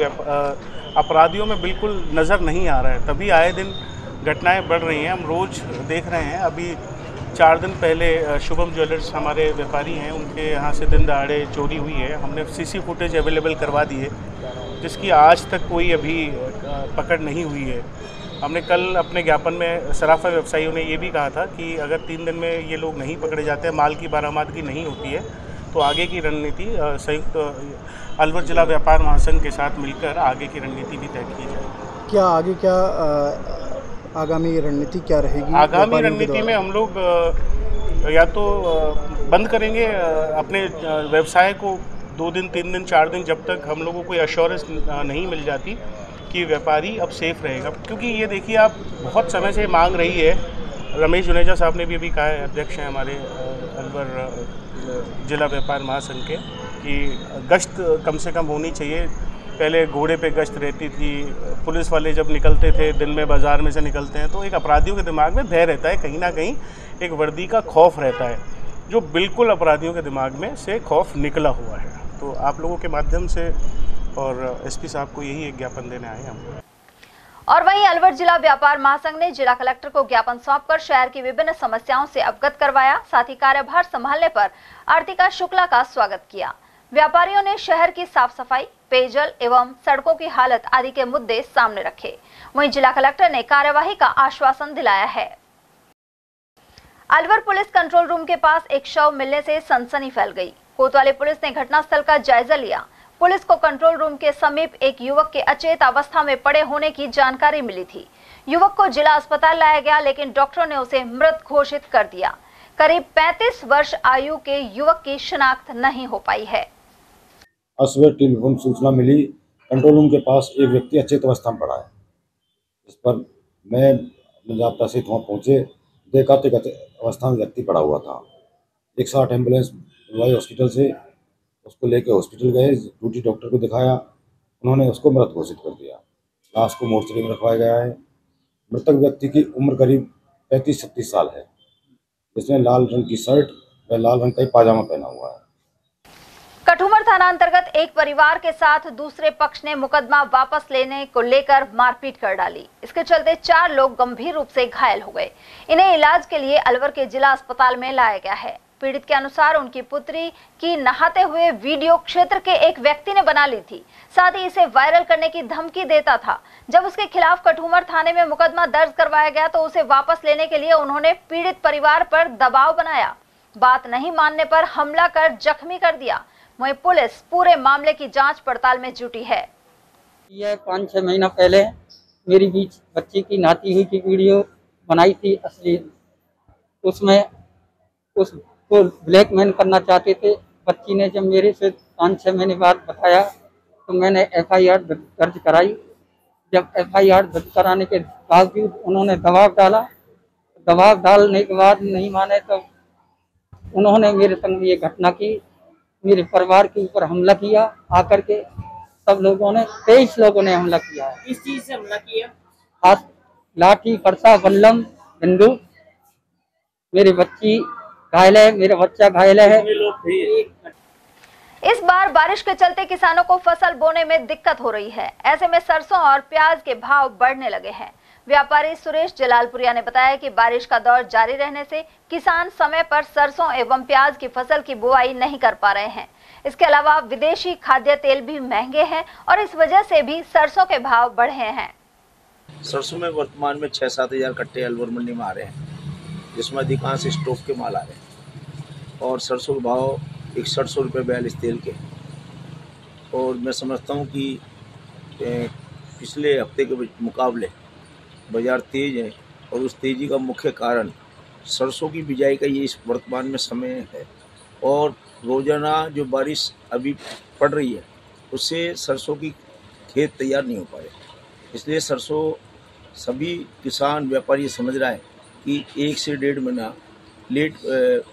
अपराधियों में बिल्कुल नज़र नहीं आ रहा है, तभी आए दिन घटनाएं बढ़ रही हैं। हम रोज़ देख रहे हैं। अभी 4 दिन पहले शुभम ज्वेलर्स हमारे व्यापारी हैं, उनके यहाँ से दिन दहाड़े चोरी हुई है। हमने सीसी फुटेज अवेलेबल करवा दी है, जिसकी आज तक कोई अभी पकड़ नहीं हुई है। हमने कल अपने ज्ञापन में सराफा व्यवसायियों ने ये भी कहा था कि अगर 3 दिन में ये लोग नहीं पकड़े जाते हैं, माल की बरामदगी नहीं होती है, तो आगे की रणनीति संयुक्त अलवर जिला व्यापार महासंघ के साथ मिलकर आगे की रणनीति भी तय की जाएगी। क्या आगे क्या आगामी रणनीति क्या रहेगी? आगामी रणनीति में हम लोग या तो बंद करेंगे अपने व्यवसाय को 2 दिन, 3 दिन, 4 दिन, जब तक हम लोगों को कोई अश्योरेंस नहीं मिल जाती कि व्यापारी अब सेफ रहेगा। क्योंकि ये देखिए, आप बहुत समय से मांग रही है, रमेश जुनेजा साहब ने भी अभी कहा है, अध्यक्ष हैं हमारे अलवर जिला व्यापार महासंघ के, कि गश्त कम से कम होनी चाहिए। पहले घोड़े पे गश्त रहती थी, पुलिस वाले जब निकलते थे दिन में, बाज़ार में से निकलते हैं, तो एक अपराधियों के दिमाग में भय रहता है, कहीं ना कहीं एक वर्दी का खौफ रहता है, जो बिल्कुल अपराधियों के दिमाग में से खौफ निकला हुआ है। तो आप लोगों के माध्यम से और एसपी साहब को यही एक ज्ञापन देने आए हैं हम। और वहीं अलवर जिला व्यापार महासंघ ने जिला कलेक्टर को ज्ञापन सौंपकर शहर की विभिन्न समस्याओं से अवगत करवाया। साथ ही कार्यभार संभालने पर आर्तिका शुक्ला का स्वागत किया। व्यापारियों ने शहर की साफ सफाई, पेयजल एवं सड़कों की हालत आदि के मुद्दे सामने रखे। वहीं जिला कलेक्टर ने कार्यवाही का आश्वासन दिलाया है। अलवर पुलिस कंट्रोल रूम के पास एक शव मिलने से सनसनी फैल गई। कोतवाली पुलिस ने घटनास्थल का जायजा लिया। पुलिस को कंट्रोल रूम के समीप एक युवक के अचेत अवस्था में पड़े होने की जानकारी मिली थी। युवक को जिला अस्पताल लाया गया, लेकिन डॉक्टरों ने उसे मृत घोषित कर दिया। करीब 35 वर्ष आयु के युवक की शिनाख्त नहीं हो पाई है। आज सुबह टेलीफोन सूचना मिली, कंट्रोल रूम के पास एक व्यक्ति अचेत अवस्था में पड़ा है। इस पर मैं अपने जाब्ता से वहाँ पहुँचे, देखा तो अवस्था में व्यक्ति पड़ा हुआ था। 160 एम्बुलेंस बुलाई हॉस्पिटल से, उसको लेके हॉस्पिटल गए, ड्यूटी डॉक्टर को दिखाया, उन्होंने उसको मृत घोषित कर दिया। लाश को मोर्चरी में रखवाया गया है। मृतक व्यक्ति की उम्र करीब 35-36 साल है, जिसमें लाल रंग की शर्ट व लाल रंग का ही पाजामा पहना हुआ है। कठुमर थाना अंतर्गत एक परिवार के साथ दूसरे पक्ष ने मुकदमा वापस लेने को लेकर मारपीट कर डाली। इसके चलते 4 लोग गंभीर रूप से घायल हो गए। इन्हें इलाज के लिए अलवर के जिला अस्पताल में लाया गया है। पीड़ित के अनुसार उनकी पुत्री की नहाते हुए वीडियो क्षेत्र के एक व्यक्ति ने बना ली थी, साथ ही इसे वायरल करने की धमकी देता था। जब उसके खिलाफ कठुमर थाने में मुकदमा दर्ज करवाया गया तो उसे वापस लेने के लिए उन्होंने पीड़ित परिवार पर दबाव बनाया। बात नहीं मानने पर हमला कर जख्मी कर दिया। वहीं पुलिस पूरे मामले की जांच पड़ताल में जुटी है। यह 5-6 महीना पहले मेरी बीच बच्ची की नहाती हुई की वीडियो बनाई थी असली। उसमें उसको ब्लैकमेल करना चाहते थे। बच्ची ने जब मेरे से 5-6 महीने बाद बताया तो मैंने FIR दर्ज कराई। जब FIR दर्ज कराने के बावजूद उन्होंने दबाव डाला। दबाव डालने के बाद नहीं माने तो उन्होंने मेरे संग ये घटना की, मेरे परिवार के ऊपर हमला किया। आकर के सब लोगों ने 23 लोगों ने हमला किया है। किस चीज से हमला किया? हाथ, लाठी, फरसा, बल्लम, बंदूक। मेरी बच्ची घायल है, मेरा बच्चा घायल है। इस बार बारिश के चलते किसानों को फसल बोने में दिक्कत हो रही है। ऐसे में सरसों और प्याज के भाव बढ़ने लगे हैं। व्यापारी सुरेश जलालपुरिया ने बताया कि बारिश का दौर जारी रहने से किसान समय पर सरसों एवं प्याज की फसल की बुआई नहीं कर पा रहे हैं। इसके अलावा विदेशी खाद्य तेल भी महंगे हैं और इस वजह से भी सरसों के भाव बढ़े हैं। सरसों में वर्तमान में 6-7 हज़ार कट्टे अलवर मंडी में आ रहे हैं, जिसमें अधिकांश स्टॉक के माल आ रहे हैं और सरसों के भाव 6100 रुपये 42 तेल के। और मैं समझता हूँ कि पिछले हफ्ते के मुकाबले बाज़ार तेज़ है और उस तेज़ी का मुख्य कारण सरसों की बिजाई का ये इस वर्तमान में समय है और रोज़ाना जो बारिश अभी पड़ रही है उससे सरसों की खेत तैयार नहीं हो पाए। इसलिए सरसों सभी किसान व्यापारी समझ रहा है कि 1 से 1.5 महीना लेट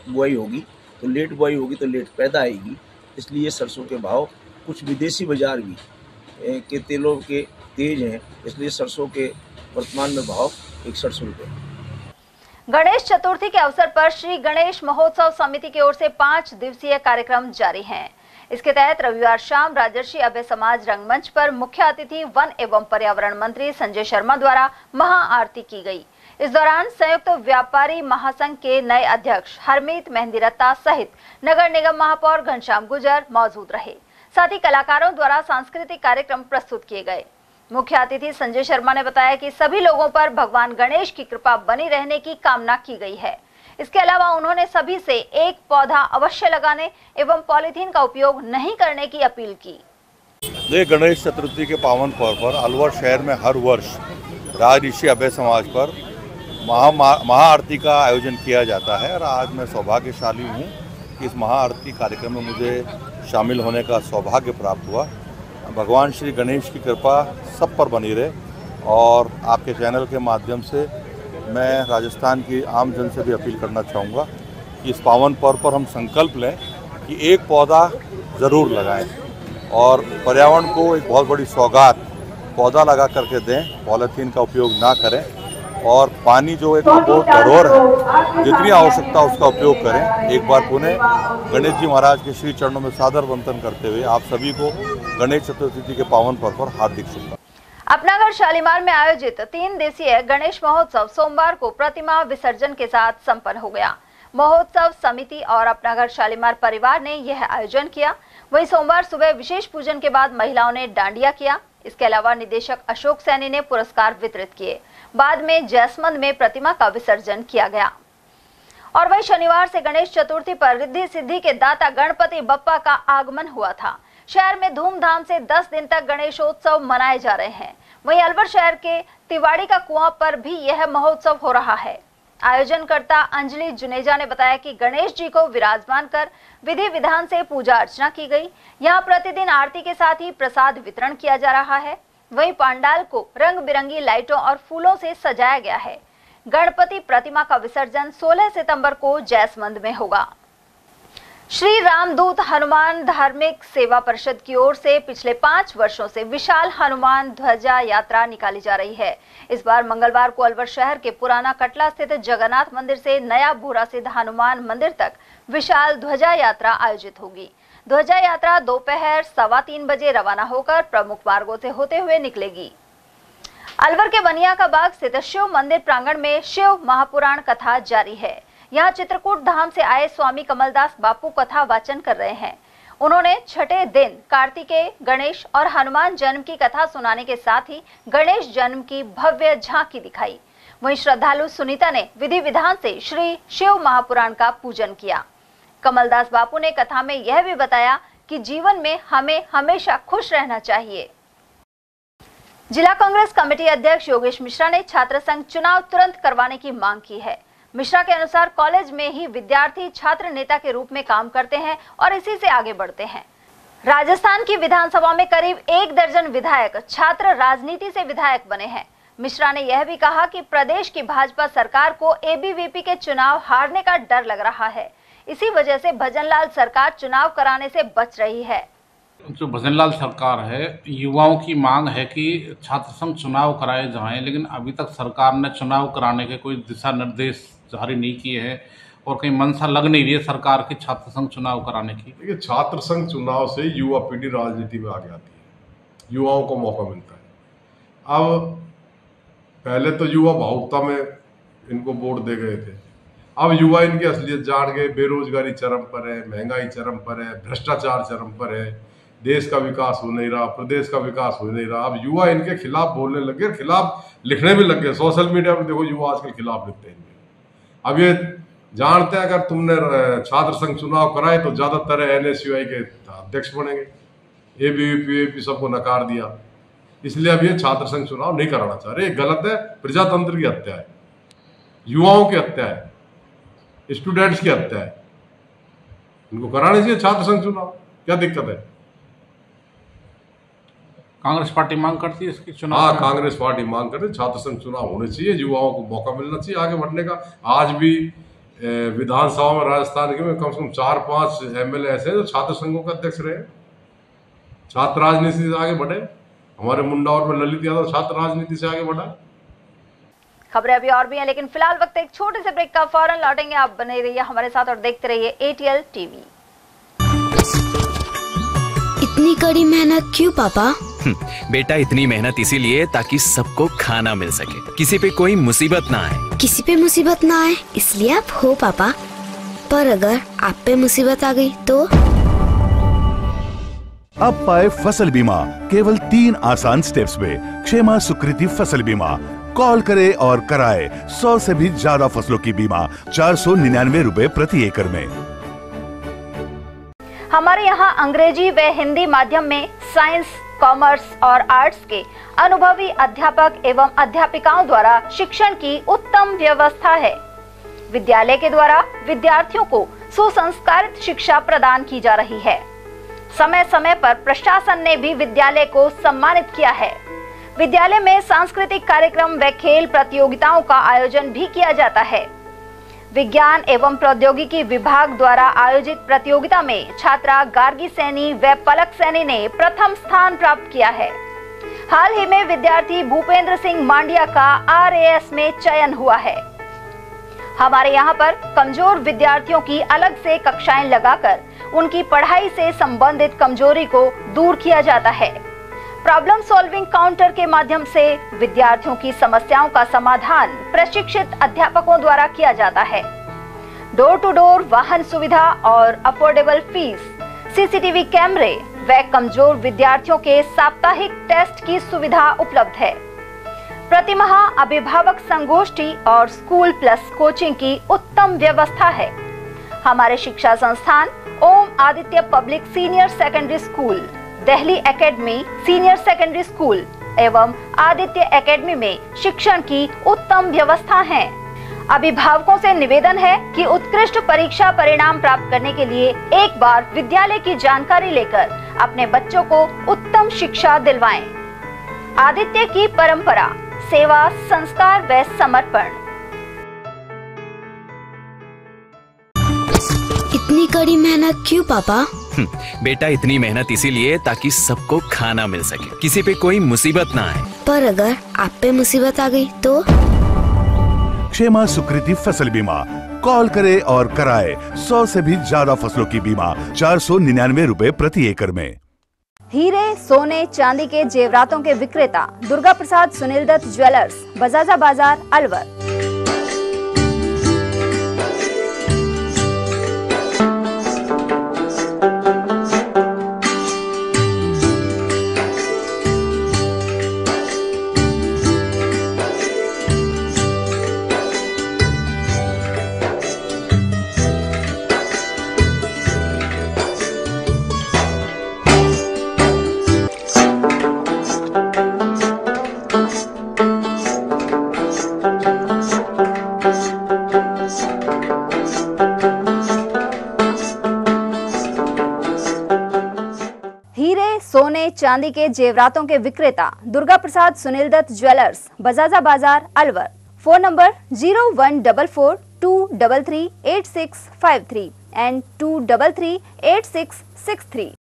बुआई होगी, तो लेट बुआई होगी तो लेट पैदा आएगी। इसलिए सरसों के भाव कुछ विदेशी बाज़ार भी के तेलों के तेज हैं, इसलिए सरसों के वर्तमान में भाव 6100 रुपये। गणेश चतुर्थी के अवसर पर श्री गणेश महोत्सव समिति की ओर से 5 दिवसीय कार्यक्रम जारी हैं। इसके तहत रविवार शाम राजर्षि अभय समाज रंगमंच पर मुख्य अतिथि वन एवं पर्यावरण मंत्री संजय शर्मा द्वारा महाआरती की गई। इस दौरान संयुक्त व्यापारी महासंघ के नए अध्यक्ष हरमीत मेहंदी रत्ता सहित नगर निगम महापौर घनश्याम गुर्जर मौजूद रहे। साथ ही कलाकारों द्वारा सांस्कृतिक कार्यक्रम प्रस्तुत किए गए। मुख्य अतिथि संजय शर्मा ने बताया कि सभी लोगों पर भगवान गणेश की कृपा बनी रहने की कामना की गई है। इसके अलावा उन्होंने सभी से एक पौधा अवश्य लगाने एवं पॉलीथीन का उपयोग नहीं करने की अपील की। गणेश चतुर्थी के पावन पर्व पर अलवर शहर में हर वर्ष राजऋषि अभय समाज पर महाआरती का आयोजन किया जाता है और आज मैं सौभाग्यशाली हूँ कि इस महाआरती कार्यक्रम में मुझे शामिल होने का सौभाग्य प्राप्त हुआ। भगवान श्री गणेश की कृपा सब पर बनी रहे और आपके चैनल के माध्यम से मैं राजस्थान की आम जन से भी अपील करना चाहूँगा कि इस पावन पर्व पर हम संकल्प लें कि एक पौधा ज़रूर लगाएं और पर्यावरण को एक बहुत बड़ी सौगात पौधा लगा करके दें, पॉलीथीन का उपयोग ना करें और पानी जो एक अबोध धरोहर है जितनी आवश्यकता उसका उपयोग करें। एक बार पुनः गणेश जी महाराज के श्री चरणों में सादर वंदन करते हुए आप सभी को गणेश चतुर्थी के पावन पर्व पर हार्दिक शुभकामनाएं। अपनागढ़ शालीमार में आयोजित 3 दिवसीय गणेश महोत्सव सोमवार को प्रतिमा विसर्जन के साथ संपन्न हो गया। महोत्सव समिति और अपनागढ़ शालीमार परिवार ने यह आयोजन किया। वहीं सोमवार सुबह विशेष पूजन के बाद महिलाओं ने डांडिया किया। इसके अलावा निदेशक अशोक सैनी ने पुरस्कार वितरित किए। बाद में जैसमंद में प्रतिमा का विसर्जन किया गया। और वहीं शनिवार से गणेश चतुर्थी पर रिद्धि सिद्धि के दाता गणपति बप्पा का आगमन हुआ था। शहर में धूमधाम से 10 दिन तक गणेशोत्सव मनाए जा रहे हैं। वहीं अलवर शहर के तिवाड़ी का कुआं पर भी यह महोत्सव हो रहा है। आयोजनकर्ता अंजलि जुनेजा ने बताया कि गणेश जी को विराजमान कर विधि विधान से पूजा अर्चना की गई। यहाँ प्रतिदिन आरती के साथ ही प्रसाद वितरण किया जा रहा है। वहीं पंडाल को रंग बिरंगी लाइटों और फूलों से सजाया गया है। गणपति प्रतिमा का विसर्जन 16 सितंबर को जैसमंद में होगा। श्री रामदूत हनुमान धार्मिक सेवा परिषद की ओर से पिछले 5 वर्षों से विशाल हनुमान ध्वजा यात्रा निकाली जा रही है। इस बार मंगलवार को अलवर शहर के पुराना कटला स्थित जगन्नाथ मंदिर से नया भूरा सिद्ध हनुमान मंदिर तक विशाल ध्वजा यात्रा आयोजित होगी। ध्वजा यात्रा दोपहर 3:15 बजे रवाना होकर प्रमुख मार्गों से होते हुए निकलेगी। अलवर के बनिया का बाग स्थित शिव मंदिर प्रांगण में शिव महापुराण कथा जारी है। यहाँ चित्रकूट धाम से आए स्वामी कमलदास बापू कथा वाचन कर रहे हैं। उन्होंने छठे दिन कार्तिकेय, गणेश और हनुमान जन्म की कथा सुनाने के साथ ही गणेश जन्म की भव्य झांकी दिखाई। वहीं श्रद्धालु सुनीता ने विधि विधान से श्री शिव महापुराण का पूजन किया। कमलदास बापू ने कथा में यह भी बताया कि जीवन में हमें हमेशा खुश रहना चाहिए। जिला कांग्रेस कमेटी अध्यक्ष योगेश मिश्रा ने छात्र संघ चुनाव तुरंत करवाने की मांग की है। मिश्रा के अनुसार कॉलेज में ही विद्यार्थी छात्र नेता के रूप में काम करते हैं और इसी से आगे बढ़ते हैं। राजस्थान की विधानसभा में करीब 1 दर्जन विधायक छात्र राजनीति से विधायक बने हैं। मिश्रा ने यह भी कहा कि प्रदेश की भाजपा सरकार को एबीवीपी के चुनाव हारने का डर लग रहा है। इसी वजह से भजनलाल सरकार चुनाव कराने से बच रही है। जो भजनलाल सरकार है, युवाओं की मांग है कि छात्र संघ चुनाव कराए जाएं, लेकिन अभी तक सरकार ने चुनाव कराने के कोई दिशा निर्देश जारी नहीं किए हैं और कहीं मंशा लग नहीं रही है सरकार की छात्र संघ चुनाव कराने की। देखिए, छात्र संघ चुनाव से युवा पीढ़ी राजनीति में आगे आती है, युवाओं को मौका मिलता है। अब पहले तो युवा भावुकता में इनको वोट दे गए थे, अब युवा इनकी असलियत जान गए। बेरोजगारी चरम पर है, महंगाई चरम पर है, भ्रष्टाचार चरम पर है, देश का विकास हो नहीं रहा, प्रदेश का विकास हो नहीं रहा। अब युवा इनके खिलाफ बोलने लगे, खिलाफ लिखने भी लग गए। सोशल मीडिया पर देखो, युवा आजकल खिलाफ लिखते हैं। अब ये जानते हैं अगर तुमने छात्र संघ चुनाव कराए तो ज्यादातर NSUI के अध्यक्ष बनेंगे। एबीवीपी सबको नकार दिया, इसलिए अब ये छात्र संघ चुनाव नहीं कराना चाह रहे। गलत है, प्रजातंत्र की हत्या है, युवाओं की हत्या है, स्टूडेंट्स की हत्या है। इनको कराने चाहिए छात्र संघ चुनाव, क्या दिक्कत है? कांग्रेस पार्टी मांग करती है इसकी चुनाव। हाँ, कांग्रेस पार्टी मांग करती है छात्र संघ चुनाव होने चाहिए, युवाओं को मौका मिलना चाहिए आगे बढ़ने का। आज भी विधानसभा में राजस्थान के में कम से कम 4-5 MLA ऐसे हैं जो छात्र संघों के अध्यक्ष रहे, छात्र राजनीति से आगे बढ़े। हमारे मुंडावर में ललित यादव छात्र राजनीति से आगे बढ़ा। खबरें अभी और भी हैं, लेकिन फिलहाल वक्त एक छोटे से ब्रेक का, फौरन लौटेंगे। आप बने रहिए हमारे साथ और देखते रहिए ATL TV। इतनी कड़ी मेहनत क्यों पापा? बेटा, इतनी मेहनत इसीलिए ताकि सबको खाना मिल सके, किसी पे कोई मुसीबत ना आए। किसी पे मुसीबत ना आए इसलिए आप हो पापा, पर अगर आप पे मुसीबत आ गई तो? अब पाए फसल बीमा केवल 3 आसान स्टेप्स में। क्षेमा सुकृति फसल बीमा। कॉल करे और कराए 100 से भी ज्यादा फसलों की बीमा 499 रुपए प्रति एकड़ में। हमारे यहाँ अंग्रेजी व हिंदी माध्यम में साइंस, कॉमर्स और आर्ट्स के अनुभवी अध्यापक एवं अध्यापिकाओं द्वारा शिक्षण की उत्तम व्यवस्था है। विद्यालय के द्वारा विद्यार्थियों को सुसंस्कारित शिक्षा प्रदान की जा रही है। समय समय पर प्रशासन ने भी विद्यालय को सम्मानित किया है। विद्यालय में सांस्कृतिक कार्यक्रम व खेल प्रतियोगिताओं का आयोजन भी किया जाता है। विज्ञान एवं प्रौद्योगिकी विभाग द्वारा आयोजित प्रतियोगिता में छात्रा गार्गी सैनी व पलक सैनी ने प्रथम स्थान प्राप्त किया है। हाल ही में विद्यार्थी भूपेंद्र सिंह मांडिया का RAS में चयन हुआ है। हमारे यहाँ पर कमजोर विद्यार्थियों की अलग से कक्षाएं लगाकर उनकी पढ़ाई से संबंधित कमजोरी को दूर किया जाता है। प्रॉब्लम सॉल्विंग काउंटर के माध्यम से विद्यार्थियों की समस्याओं का समाधान प्रशिक्षित अध्यापकों द्वारा किया जाता है। डोर टू डोर वाहन सुविधा और अफोर्डेबल फीस, CCTV कैमरे व कमजोर विद्यार्थियों के साप्ताहिक टेस्ट की सुविधा उपलब्ध है। प्रतिमाह अभिभावक संगोष्ठी और स्कूल प्लस कोचिंग की उत्तम व्यवस्था है। हमारे शिक्षा संस्थान Om Aditya public senior secondary school, Delhi academy senior secondary school एवं आदित्य एकेडमी में शिक्षण की उत्तम व्यवस्था है। अभिभावकों से निवेदन है कि उत्कृष्ट परीक्षा परिणाम प्राप्त करने के लिए एक बार विद्यालय की जानकारी लेकर अपने बच्चों को उत्तम शिक्षा दिलवाएं। आदित्य की परंपरा, सेवा, संस्कार व समर्पण। इतनी कड़ी मेहनत क्यों पापा? बेटा इतनी मेहनत इसीलिए ताकि सबको खाना मिल सके, किसी पे कोई मुसीबत ना आए। पर अगर आप पे मुसीबत आ गई तो? क्षेमा सुकृति फसल बीमा, कॉल करे और कराए 100 से भी ज्यादा फसलों की बीमा 499 रुपए प्रति एकड़ में। हीरे, सोने, चांदी के जेवरातों के विक्रेता दुर्गा प्रसाद सुनील दत्त ज्वेलर्स, बजाजा बाजार, अलवर। सोने चांदी के जेवरातों के विक्रेता दुर्गा प्रसाद सुनील दत्त ज्वेलर्स, बजाजा बाजार, Alwar. Phone number 0144233863 and 2338663।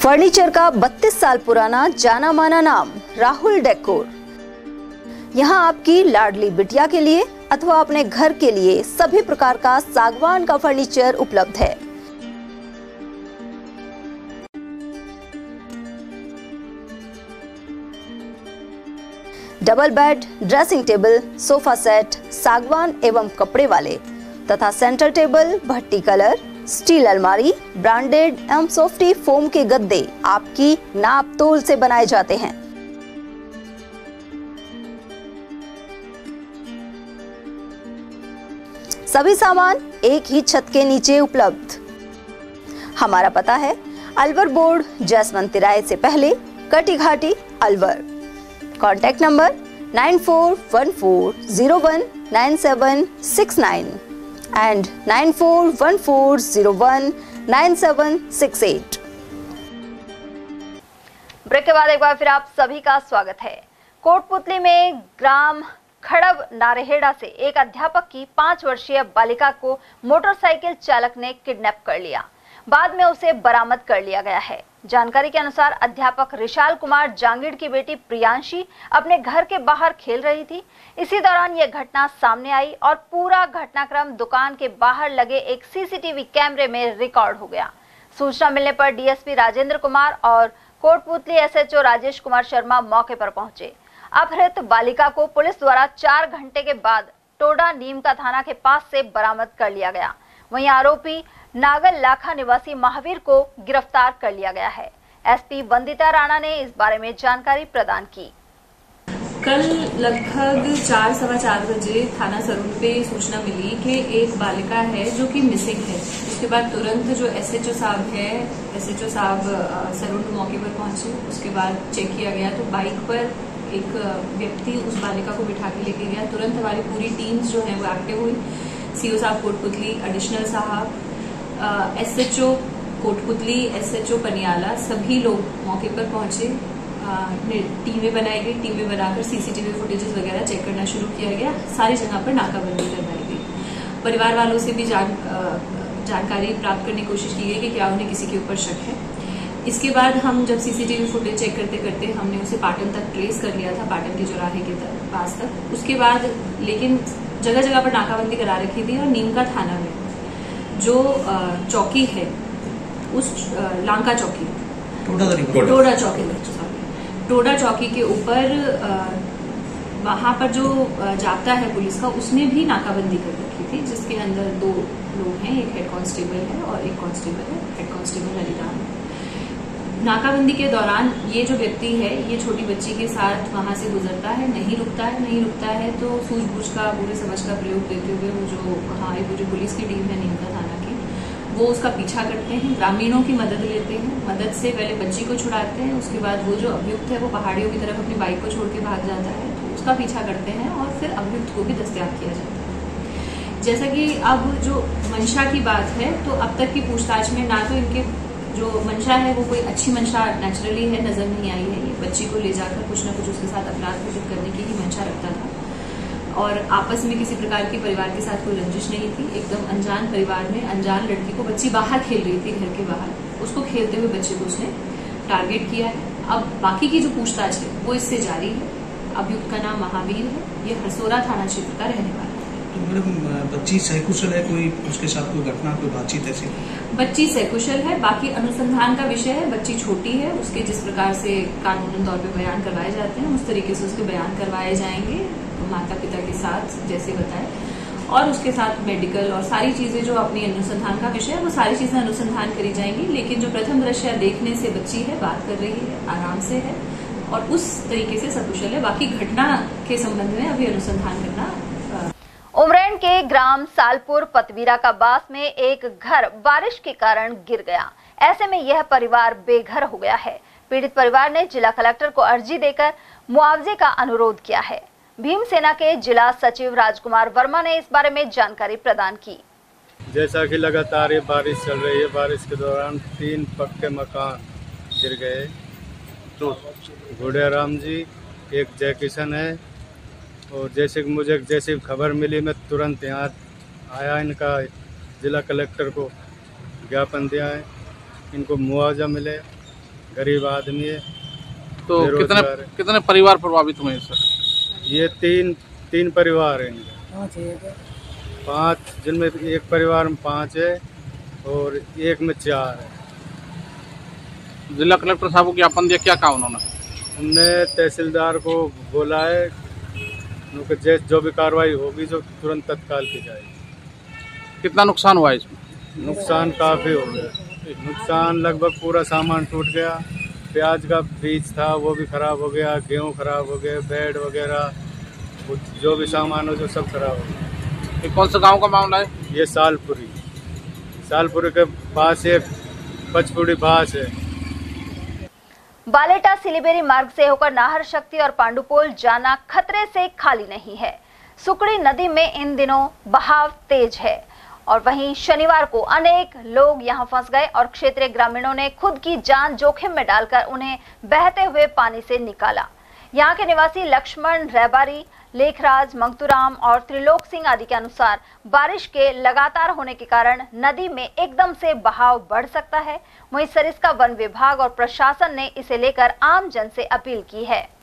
Furniture का 32 साल पुराना जाना माना नाम राहुल डेकोर। यहाँ आपकी लाडली बिटिया के लिए अथवा अपने घर के लिए सभी प्रकार का सागवान का फर्नीचर उपलब्ध है। Double bed, dressing table, sofa set, सागवान एवं कपड़े वाले तथा सेंटर टेबल, भट्टी कलर, स्टील अलमारी, ब्रांडेड एवं सॉफ्टी फोम के गद्दे आपकी नाप तोल से बनाए जाते हैं। सभी सामान एक ही छत के नीचे उपलब्ध। हमारा पता है अलवर बोर्ड, जैसवंत तिराहे से पहले, Kati Ghati, Alwar. Contact number 9414019769 and 9414019768। Break के बाद एक बार फिर आप सभी का स्वागत है। कोटपुतली में ग्राम खड़ब नारेहेड़ा से एक अध्यापक की 5 वर्षीय बालिका को मोटरसाइकिल चालक ने किडनैप कर लिया। बाद में उसे बरामद कर लिया गया है। जानकारी के अनुसार अध्यापक रिशाल कुमार जांगीड़ की बेटी प्रियांशी अपने घर के बाहर खेल रही थी। इसी दौरान यह घटना सामने आई और पूरा घटनाक्रम दुकान के बाहर लगे एक सीसीटीवी कैमरे में रिकॉर्ड हो गया। सूचना मिलने पर डीएसपी राजेंद्र कुमार और कोटपुतली एसएचओ राजेश कुमार शर्मा मौके पर पहुंचे। अपहृत बालिका को पुलिस द्वारा 4 घंटे के बाद टोडा नीमका थाना के पास से बरामद कर लिया गया। वहीं आरोपी नागल लाखा निवासी महावीर को गिरफ्तार कर लिया गया है। एसपी वंदिता राणा ने इस बारे में जानकारी प्रदान की। कल लगभग 4-4:15 बजे थाना सरून पे सूचना मिली कि एक बालिका है जो कि मिसिंग है। उसके बाद तुरंत जो एसएचओ साहब सरून मौके पर पहुंचे। उसके बाद चेक किया गया तो बाइक पर एक व्यक्ति उस बालिका को बिठा के लेके गया। तुरंत हमारी पूरी टीम्स जो है वो एक्टिव हुई। सीओ साहब कोटपुतली, एडिशनल साहब, एसएचओ कोटपुतली, एसएचओ पनियाला, सभी लोग मौके पर पहुंचे। टीमें बनाई गई। टीमें बनाकर सीसीटीवी फुटेजेस वगैरह चेक करना शुरू किया गया। सारी जगह पर नाकाबंदी करवाई गई। परिवार वालों से भी जानकारी प्राप्त करने की कोशिश की गई कि क्या उन्हें किसी के ऊपर शक है। इसके बाद हम जब सीसीटीवी फुटेज चेक करते करते हमने उसे पाटन तक ट्रेस कर लिया था, पाटन के चौराहे के पास तक। उसके बाद लेकिन जगह जगह पर नाकाबंदी करा रखी थी और नीमका थाना में जो चौकी है, उस लांका चौकी, टोडा चौकी के ऊपर वहां पर जो जाब्ता है पुलिस का, उसने भी नाकाबंदी कर रखी थी, जिसके अंदर 2 लोग हैं, एक हेड कांस्टेबल है और एक कांस्टेबल है, हेड कांस्टेबल हरिराम। नाकाबंदी के दौरान ये जो व्यक्ति है ये छोटी बच्ची के साथ वहां से गुजरता है, नहीं रुकता है तो सूझबूझ का, पूरे समझ का प्रयोग देते हुए वो जो पुलिस की टीम है नीमका थाना की, वो उसका पीछा करते हैं। ग्रामीणों की मदद लेते हैं। मदद से पहले बच्ची को छुड़ाते हैं। उसके बाद वो जो अभियुक्त है वो पहाड़ियों की तरफ अपनी बाइक को छोड़ के भाग जाता है। तो उस उसका पीछा करते हैं और फिर अभियुक्त को भी दस्तयाब किया जाता है। जैसा कि अब जो मंशा की बात है, तो अब तक की पूछताछ में ना तो इनके जो मंशा है वो कोई अच्छी मंशा नेचुरली है, नजर नहीं आई है। ये बच्ची को ले जाकर कुछ ना कुछ उसके साथ अपराध घटित करने की ही मंशा रखता था और आपस में किसी प्रकार की परिवार के साथ कोई रंजिश नहीं थी। एकदम अनजान परिवार में अनजान लड़की को, बच्ची बाहर खेल रही थी घर के बाहर, उसको खेलते हुए बच्चे को उसने टारगेट किया है। अब बाकी की जो पूछताछ है वो इससे जारी है। अभियुक्त का नाम महावीर है, ये हरसोरा थाना क्षेत्र का रहने वाला है। तो मैडम बच्ची सकुशल है, कोई उसके साथ कोई घटना, कोई बातचीत ऐसी? बच्ची सकुशल है, बाकी अनुसंधान का विषय है। बच्ची छोटी है, उसके जिस प्रकार से कानूनी तौर पे बयान करवाए जाते हैं उस तरीके से उसके बयान करवाए जाएंगे माता पिता के साथ, जैसे बताए, और उसके साथ मेडिकल और सारी चीजें जो अपनी अनुसंधान का विषय है वो सारी चीजें अनुसंधान करी जाएंगी। लेकिन जो प्रथम दृश्य देखने से बच्ची है, बात कर रही है, आराम से है और उस तरीके से सकुशल है। बाकी घटना के संबंध में अभी अनुसंधान करना। उमरैन के ग्राम सालपुर पतवीरा का बास में एक घर बारिश के कारण गिर गया। ऐसे में यह परिवार बेघर हो गया है। पीड़ित परिवार ने जिला कलेक्टर को अर्जी देकर मुआवजे का अनुरोध किया है। भीमसेना के जिला सचिव राजकुमार वर्मा ने इस बारे में जानकारी प्रदान की। जैसा कि लगातार ये बारिश चल रही है, बारिश के दौरान 3 पक्के मकान गिर गए। तो गुड़ियाराम जी, एक जय किशन है, और जैसे कि मुझे जैसे खबर मिली मैं तुरंत यहाँ आया, इनका जिला कलेक्टर को ज्ञापन दिया है, इनको मुआवजा मिले। गरीब आदमी है। तो कितने परिवार प्रभावित हुए सर? ये तीन परिवार हैं इनके, 5, जिनमें एक परिवार में 5 है और एक में 4 है। जिला कलेक्टर साहब को ज्ञापन दिया, क्या कहा उन्होंने? उनने तहसीलदार को बोला है कि जो भी कार्रवाई होगी जो तुरंत तत्काल की जाएगी। कितना नुकसान हुआ इसमें? नुकसान काफ़ी हो गया। नुकसान लगभग पूरा सामान टूट गया। प्याज का बीज था वो भी खराब हो गया, गेहूं खराब हो गए, बेड वगैरह जो भी सामान हो जो सब खराब हो गया। ये कौन सा गांव का मामला है? ये सालपुरी के पास एक पचपुड़ी बास है। बालेटा सिलीबेरी मार्ग से होकर नाहर शक्ति और पांडुपोल जाना खतरे से खाली नहीं है। सुकड़ी नदी में इन दिनों बहाव तेज है और वहीं शनिवार को अनेक लोग यहां फंस गए और क्षेत्रीय ग्रामीणों ने खुद की जान जोखिम में डालकर उन्हें बहते हुए पानी से निकाला। यहां के निवासी लक्ष्मण रैबारी, लेखराज, मंगतूराम और त्रिलोक सिंह आदि के अनुसार बारिश के लगातार होने के कारण नदी में एकदम से बहाव बढ़ सकता है। वहीं सरिस्का वन विभाग और प्रशासन ने इसे लेकर आम जन से अपील की है।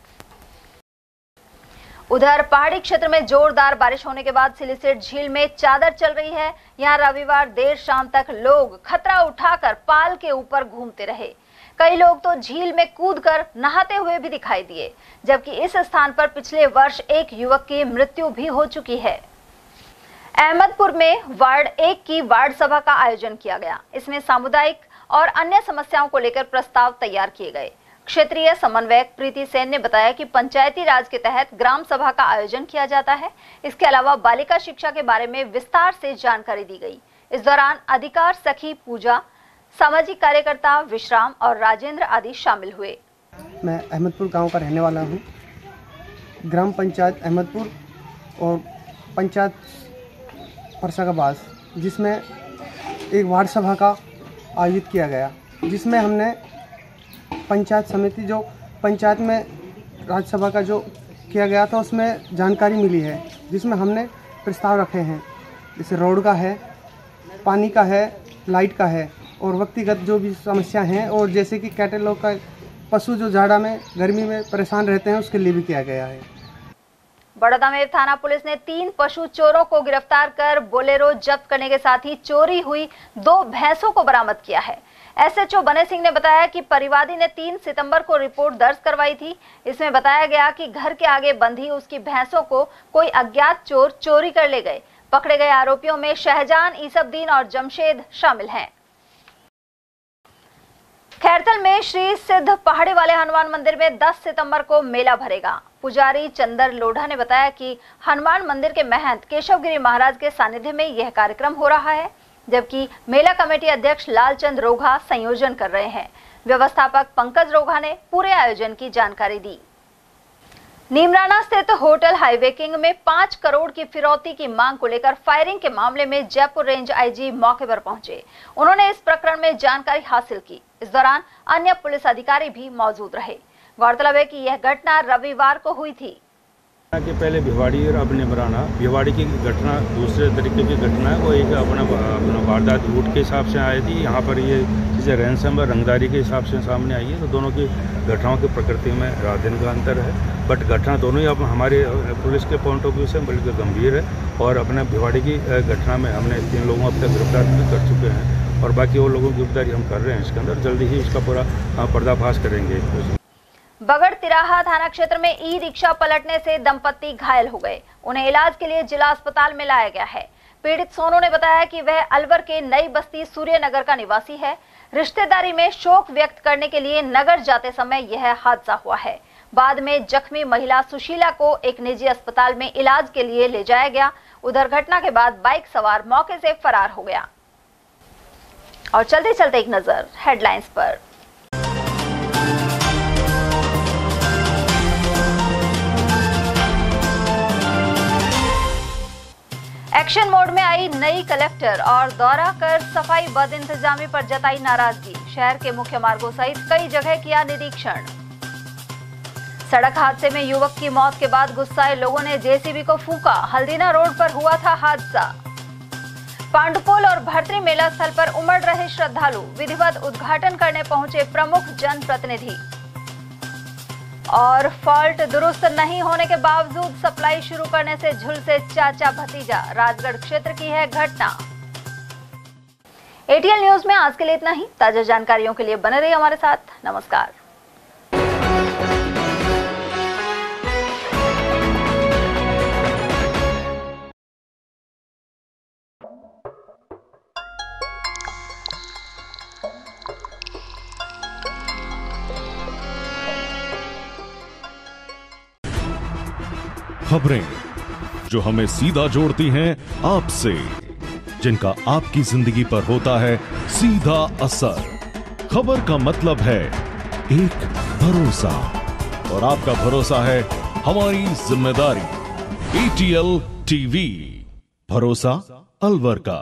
उधर पहाड़ी क्षेत्र में जोरदार बारिश होने के बाद सिलीसेट झील में चादर चल रही है। यहां रविवार देर शाम तक लोग खतरा उठाकर पाल के ऊपर घूमते रहे। कई लोग तो झील में कूदकर नहाते हुए भी दिखाई दिए, जबकि इस स्थान पर पिछले वर्ष एक युवक की मृत्यु भी हो चुकी है। अहमदपुर में वार्ड 1 की वार्ड सभा का आयोजन किया गया। इसमें सामुदायिक और अन्य समस्याओं को लेकर प्रस्ताव तैयार किए गए। क्षेत्रीय समन्वयक प्रीति सेन ने बताया कि पंचायती राज के तहत ग्राम सभा का आयोजन किया जाता है। इसके अलावा बालिका शिक्षा के बारे में विस्तार से जानकारी दी गई। इस दौरान अधिकार सखी पूजा, सामाजिक कार्यकर्ता विश्राम और राजेंद्र आदि शामिल हुए। मैं अहमदपुर गांव का रहने वाला हूं। ग्राम पंचायत अहमदपुर और पंचायत फरसागाबाद, जिसमें एक वार्ड सभा का आयोजित किया गया, जिसमें हमने पंचायत समिति जो पंचायत में राज्यसभा का जो किया गया था उसमें जानकारी मिली है, जिसमें हमने प्रस्ताव रखे हैं, जैसे रोड का है, पानी का है, लाइट का है और व्यक्तिगत जो भी समस्या हैं, और जैसे कि कैटलॉग का पशु जो जाड़ा में गर्मी में परेशान रहते हैं उसके लिए भी किया गया है। बड़ौदा में थाना पुलिस ने 3 पशु चोरों को गिरफ्तार कर बोलेरो जब्त करने के साथ ही चोरी हुई 2 भैंसों को बरामद किया है। एसएचओ बने सिंह ने बताया कि परिवादी ने 3 सितंबर को रिपोर्ट दर्ज करवाई थी। इसमें बताया गया कि घर के आगे बंधी उसकी भैंसों को कोई अज्ञात चोर चोरी कर ले गए। पकड़े गए आरोपियों में शहजान, ईसबदीन और जमशेद शामिल हैं। खैरथल में श्री सिद्ध पहाड़ी वाले हनुमान मंदिर में 10 सितंबर को मेला भरेगा। पुजारी चंदर लोढ़ा ने बताया कि हनुमान मंदिर के महंत केशवगिरी महाराज के सानिध्य में यह कार्यक्रम हो रहा है, जबकि मेला कमेटी अध्यक्ष लालचंद रोघा संयोजन कर रहे हैं। व्यवस्थापक पंकज रोघा ने पूरे आयोजन की जानकारी दी। नीमराना स्थित होटल हाईवे किंग में 5 करोड़ की फिरौती की मांग को लेकर फायरिंग के मामले में जयपुर रेंज आईजी मौके पर पहुंचे। उन्होंने इस प्रकरण में जानकारी हासिल की। इस दौरान अन्य पुलिस अधिकारी भी मौजूद रहे। गौरतलब है कि यह घटना रविवार को हुई थी। के पहले भिवाड़ी और अब नीमराना, भिवाड़ी की घटना दूसरे तरीके की घटना है। वो एक अपना वारदात रूट के हिसाब से आई थी। यहाँ पर ये चीज़ें रैंसम और रंगदारी के हिसाब से सामने आई है। तो दोनों की घटनाओं की प्रकृति में रात दिन का अंतर है, बट घटना दोनों ही अब हमारे पुलिस के पॉइंट ऑफ व्यू से बल्कि गंभीर है। और अपने भिवाड़ी की घटना में हमने 3 लोगों अब तक गिरफ्तार भी कर चुके हैं और बाकी और लोगों की गिरफ्तारी हम कर रहे हैं। इसके अंदर जल्दी ही इसका पूरा पर्दाफाश करेंगे। बगड़ तिराहा थाना क्षेत्र में ई रिक्शा पलटने से दंपति घायल हो गए। उन्हें इलाज के लिए जिला अस्पताल में लाया गया है। पीड़ित सोनू ने बताया कि वह अलवर के नई बस्ती सूर्यनगर का निवासी है। रिश्तेदारी में शोक व्यक्त करने के लिए नगर जाते समय यह हादसा हुआ है। बाद में जख्मी महिला सुशीला को एक निजी अस्पताल में इलाज के लिए ले जाया गया। उधर घटना के बाद बाइक सवार मौके से फरार हो गया। और चलते चलते एक नजर हेडलाइंस पर। एक्शन मोड में आई नई कलेक्टर और दौरा कर सफाई बद इंतजामी पर जताई नाराजगी। शहर के मुख्य मार्गों सहित कई जगह किया निरीक्षण। सड़क हादसे में युवक की मौत के बाद गुस्साए लोगों ने जेसीबी को फूंका। हल्दीना रोड पर हुआ था हादसा। पांडुपोल और भर्तरी मेला स्थल पर उमड़ रहे श्रद्धालु। विधिवत उद्घाटन करने पहुंचे प्रमुख जनप्रतिनिधि। और फॉल्ट दुरुस्त नहीं होने के बावजूद सप्लाई शुरू करने से झुलसे चाचा भतीजा। राजगढ़ क्षेत्र की है घटना। एटीएल न्यूज में आज के लिए इतना ही। ताजा जानकारियों के लिए बने रहिए हमारे साथ। नमस्कार। खबरें जो हमें सीधा जोड़ती हैं आपसे, जिनका आपकी जिंदगी पर होता है सीधा असर। खबर का मतलब है एक भरोसा, और आपका भरोसा है हमारी जिम्मेदारी। एटीएल टीवी, भरोसा अलवर का।